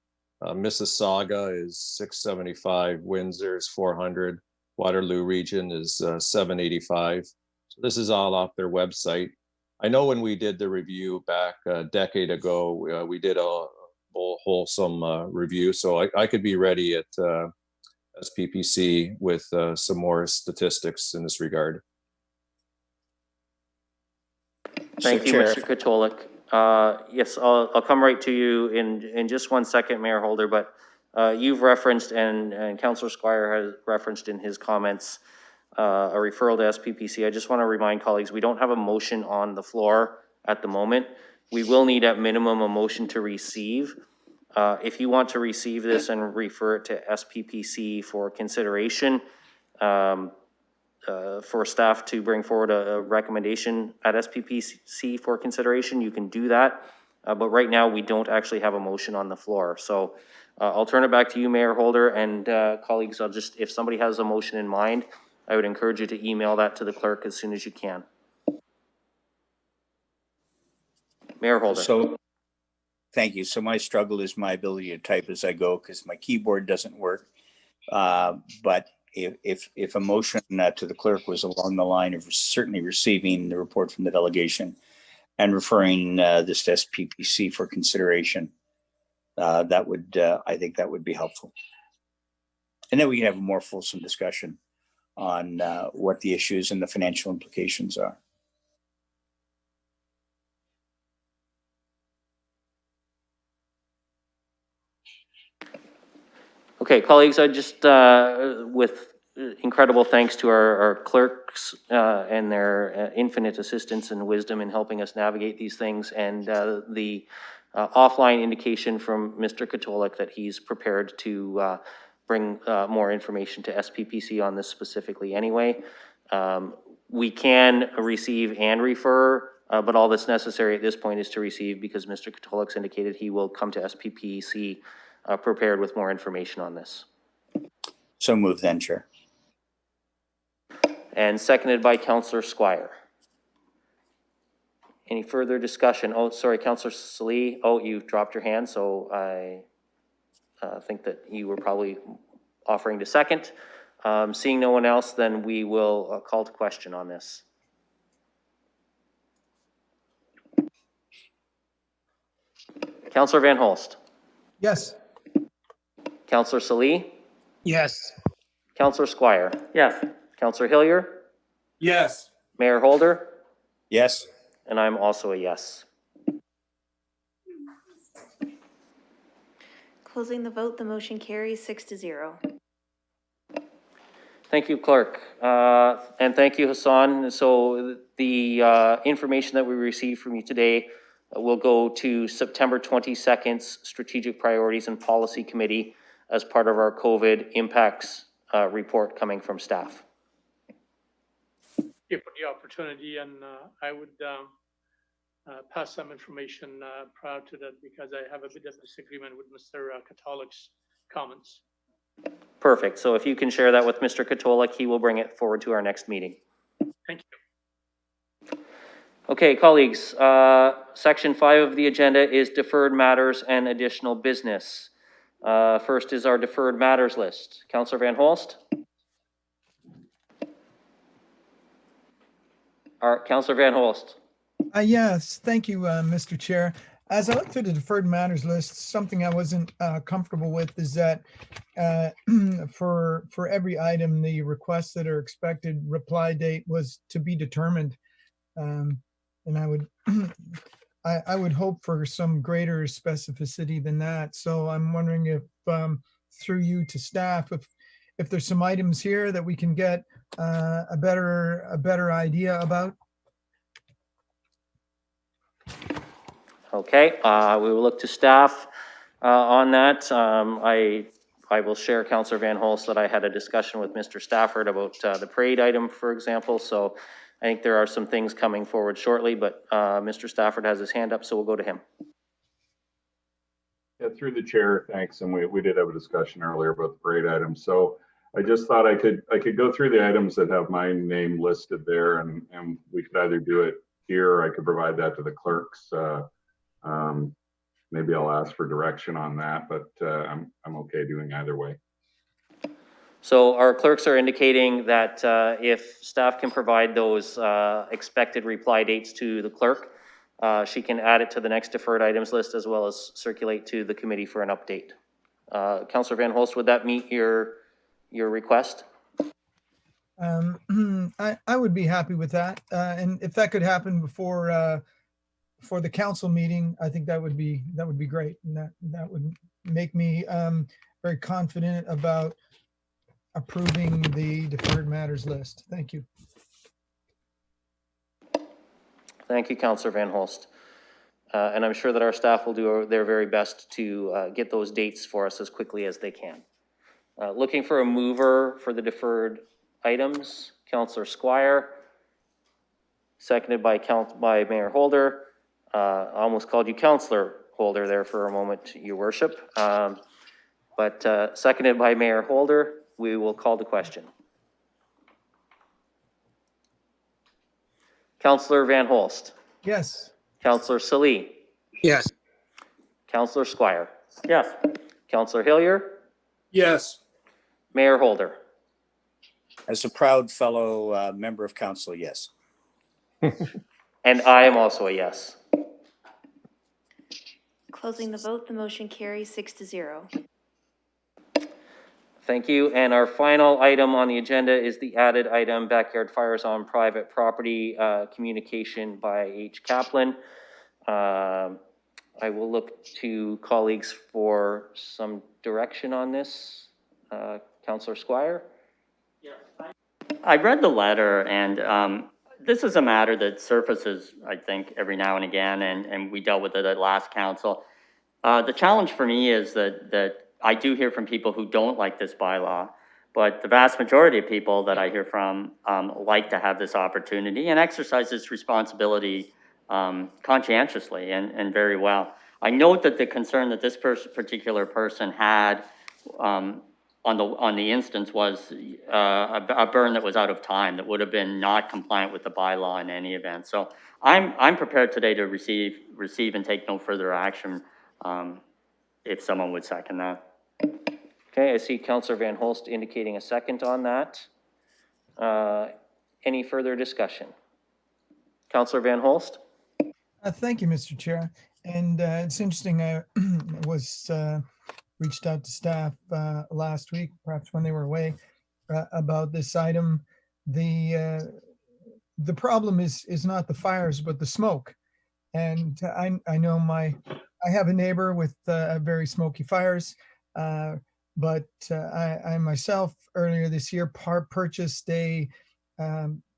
Mississauga is 675, Windsor is 400, Waterloo region is 785. So this is all off their website. I know when we did the review back a decade ago, we did a wholesome review. So I could be ready at SPPC with some more statistics in this regard. Thank you, Mr. Katolik. Yes, I'll come right to you in just 1 second, Mayor Holder, but you've referenced and Councillor Squire has referenced in his comments a referral to SPPC. I just want to remind colleagues, we don't have a motion on the floor at the moment. We will need at minimum a motion to receive. If you want to receive this and refer it to SPPC for consideration, for staff to bring forward a recommendation at SPPC for consideration, you can do that. But right now, we don't actually have a motion on the floor. So I'll turn it back to you, Mayor Holder, and colleagues, if somebody has a motion in mind, I would encourage you to email that to the clerk as soon as you can. Mayor Holder. So, thank you. So my struggle is my ability to type as I go because my keyboard doesn't work. But if a motion to the clerk was along the line of certainly receiving the report from the delegation and referring this to SPPC for consideration, that would, I think that would be helpful. And then we can have a more fulsome discussion on what the issues and the financial implications are. Okay, colleagues, I just, with incredible thanks to our clerks and their infinite assistance and wisdom in helping us navigate these things, and the offline indication from Mr. Katolik that he's prepared to bring more information to SPPC on this specifically anyway. We can receive and refer, but all that's necessary at this point is to receive, because Mr. Katolik's indicated he will come to SPPC prepared with more information on this. So moved then, Chair. And seconded by Councillor Squire. Any further discussion? Oh, sorry, Councillor Salee. Oh, you've dropped your hand, so I think that you were probably offering to second. Seeing no one else, then we will call to question on this. Councillor Van Holst. Yes. Councillor Salee. Yes. Councillor Squire. Yes. Councillor Hillier. Yes. Mayor Holder. Yes. And I'm also a yes. Closing the vote, the motion carries 6-0. Thank you, Clerk. And thank you, Hassan. So the information that we received from you today will go to September 22nd's Strategic Priorities and Policy Committee as part of our COVID impacts report coming from staff. Thank you for the opportunity, and I would pass some information prior to that, because I have a bit of disagreement with Mr. Katolik's comments. Perfect. So if you can share that with Mr. Katolik, he will bring it forward to our next meeting. Thank you. Okay, colleagues, section 5 of the agenda is deferred matters and additional business. First is our deferred matters list. Councillor Van Holst. Councillor Van Holst. Yes, thank you, Mr. Chair. As I look through the deferred matters list, something I wasn't comfortable with is that for every item, the requests that are expected reply date was to be determined. And I would I would hope for some greater specificity than that. So I'm wondering if through you to staff, if there's some items here that we can get a better idea about. Okay, we will look to staff on that. I will share, Councillor Van Holst, that I had a discussion with Mr. Stafford about the parade item, for example. So I think there are some things coming forward shortly, but Mr. Stafford has his hand up, so we'll go to him. Yeah, through the chair, thanks. And we did have a discussion earlier about the parade items. So I just thought I could go through the items that have my name listed there, and we could either do it here, or I could provide that to the clerks. Maybe I'll ask for direction on that, but I'm okay doing either way. So our clerks are indicating that if staff can provide those expected reply dates to the clerk, she can add it to the next deferred items list, as well as circulate to the committee for an update. Councillor Van Holst, would that meet your request? I would be happy with that. And if that could happen before for the council meeting, I think that would be great. And that would make me very confident about approving the deferred matters list. Thank you. Thank you, Councillor Van Holst. And I'm sure that our staff will do their very best to get those dates for us as quickly as they can. Looking for a mover for the deferred items, Councillor Squire, seconded by Mayor Holder. I almost called you Councillor Holder there for a moment, Your Worship. But seconded by Mayor Holder. We will call the question. Councillor Van Holst. Yes. Councillor Salee. Yes. Councillor Squire. Yes. Councillor Hillier. Yes. Mayor Holder. As a proud fellow member of council, yes. And I am also a yes. Closing the vote, the motion carries 6-0. Thank you. And our final item on the agenda is the added item, backyard fires on private property, communication by H. Kaplan. I will look to colleagues for some direction on this. Councillor Squire? I read the letter, and this is a matter that surfaces, I think, every now and again, and we dealt with it at last council. The challenge for me is that I do hear from people who don't like this bylaw, but the vast majority of people that I hear from like to have this opportunity and exercise this responsibility conscientiously and very well. I note that the concern that this particular person had on the instance was a burn that was out of time, that would have been not compliant with the bylaw in any event. So I'm prepared today to receive and take no further action if someone would second that. Okay, I see Councillor Van Holst indicating a second on that. Any further discussion? Councillor Van Holst? Thank you, Mr. Chair. And it's interesting, I was reached out to staff last week, perhaps when they were away, about this item. The problem is not the fires, but the smoke. And I know I have a neighbor with very smoky fires, but I myself earlier this year purchased a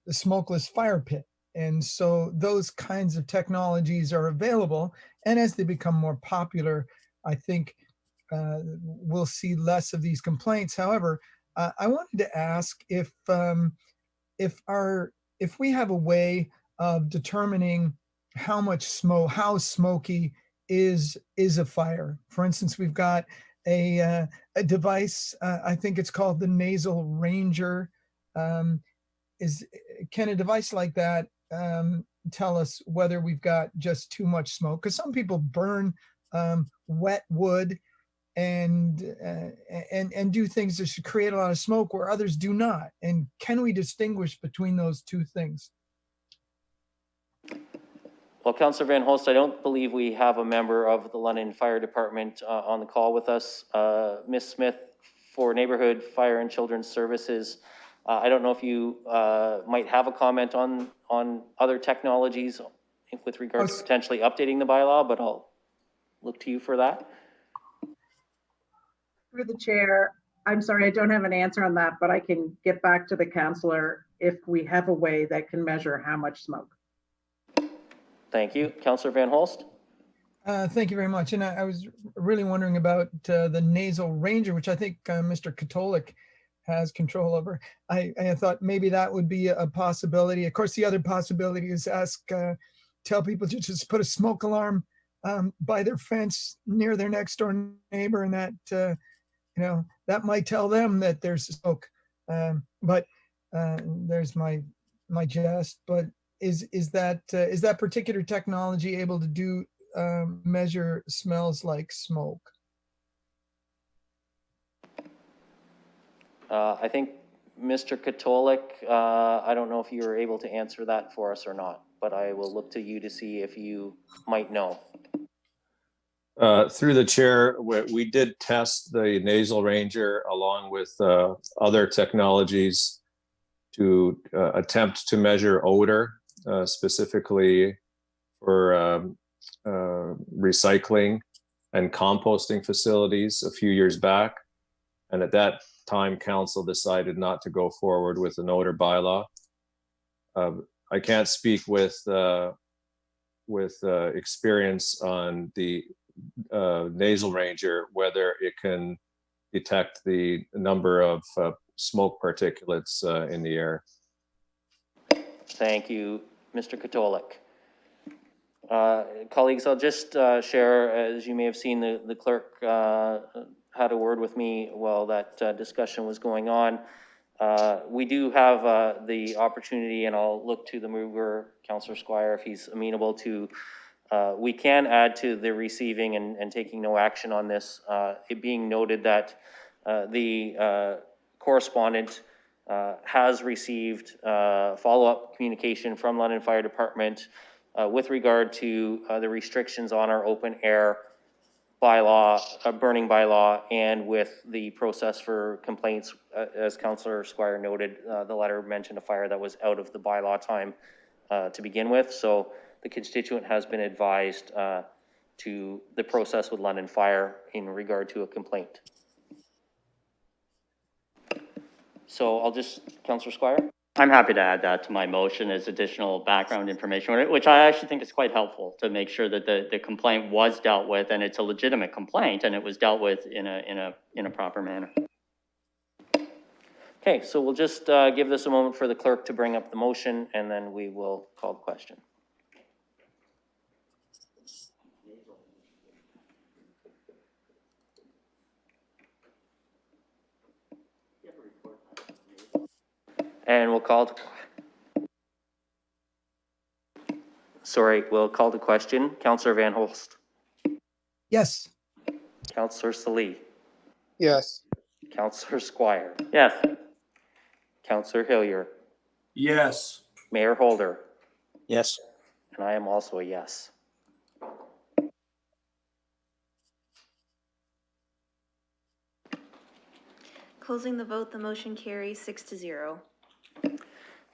smokeless fire pit. And so those kinds of technologies are available. And as they become more popular, I think we'll see less of these complaints. However, I wanted to ask if we have a way of determining how smoky is a fire. For instance, we've got a device, I think it's called the Nasal Ranger. Can a device like that tell us whether we've got just too much smoke? Because some people burn wet wood and do things that should create a lot of smoke where others do not. And can we distinguish between those two things? Well, Councillor Van Holst, I don't believe we have a member of the London Fire Department on the call with us. Ms. Smith, for Neighborhood Fire and Children's Services, I don't know if you might have a comment on other technologies with regards to potentially updating the bylaw, but I'll look to you for that. Through the chair, I'm sorry, I don't have an answer on that, but I can get back to the councillor if we have a way that can measure how much smoke. Thank you. Councillor Van Holst? Thank you very much. And I was really wondering about the Nasal Ranger, which I think Mr. Katolik has control over. I thought maybe that would be a possibility. Of course, the other possibility is tell people to just put a smoke alarm by their fence near their next door neighbor, and that that might tell them that there's smoke. But there's my jest. But is that particular technology able to do measure smells like smoke? I think Mr. Katolik, I don't know if you were able to answer that for us or not, but I will look to you to see if you might know. Through the chair, we did test the Nasal Ranger along with other technologies to attempt to measure odor, specifically for recycling and composting facilities a few years back. And at that time, council decided not to go forward with an odor bylaw. I can't speak with with experience on the nasal ranger, whether it can detect the number of smoke particulates in the air. Thank you, Mr. Katolik. Colleagues, I'll just share, as you may have seen, the clerk had a word with me while that discussion was going on. We do have the opportunity, and I'll look to the mover, Councillor Squire, if he's amenable to, we can add to the receiving and taking no action on this, it being noted that the correspondent has received follow-up communication from London Fire Department with regard to the restrictions on our open air bylaw, burning bylaw, and with the process for complaints, as Councillor Squire noted, the letter mentioned a fire that was out of the bylaw time to begin with. So the constituent has been advised to the process with London Fire in regard to a complaint. So I'll just, Councillor Squire? I'm happy to add that to my motion as additional background information, which I actually think is quite helpful to make sure that the complaint was dealt with, and it's a legitimate complaint, and it was dealt with in a proper manner. Okay, so we'll just give this a moment for the clerk to bring up the motion, and then we will call the question. And we'll call we'll call the question. Councillor Van Holst. Yes. Councillor Salee. Yes. Councillor Squire. Yes. Councillor Hillier. Yes. Mayor Holder. Yes. And I am also a yes. Closing the vote, the motion carries 6-0.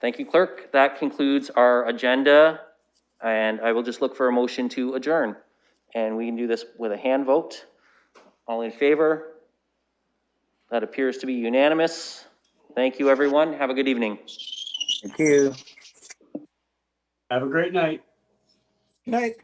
Thank you, clerk. That concludes our agenda, and I will just look for a motion to adjourn. And we can do this with a hand vote. All in favor? That appears to be unanimous. Thank you, everyone. Have a good evening. Thank you. Have a great night. Good night.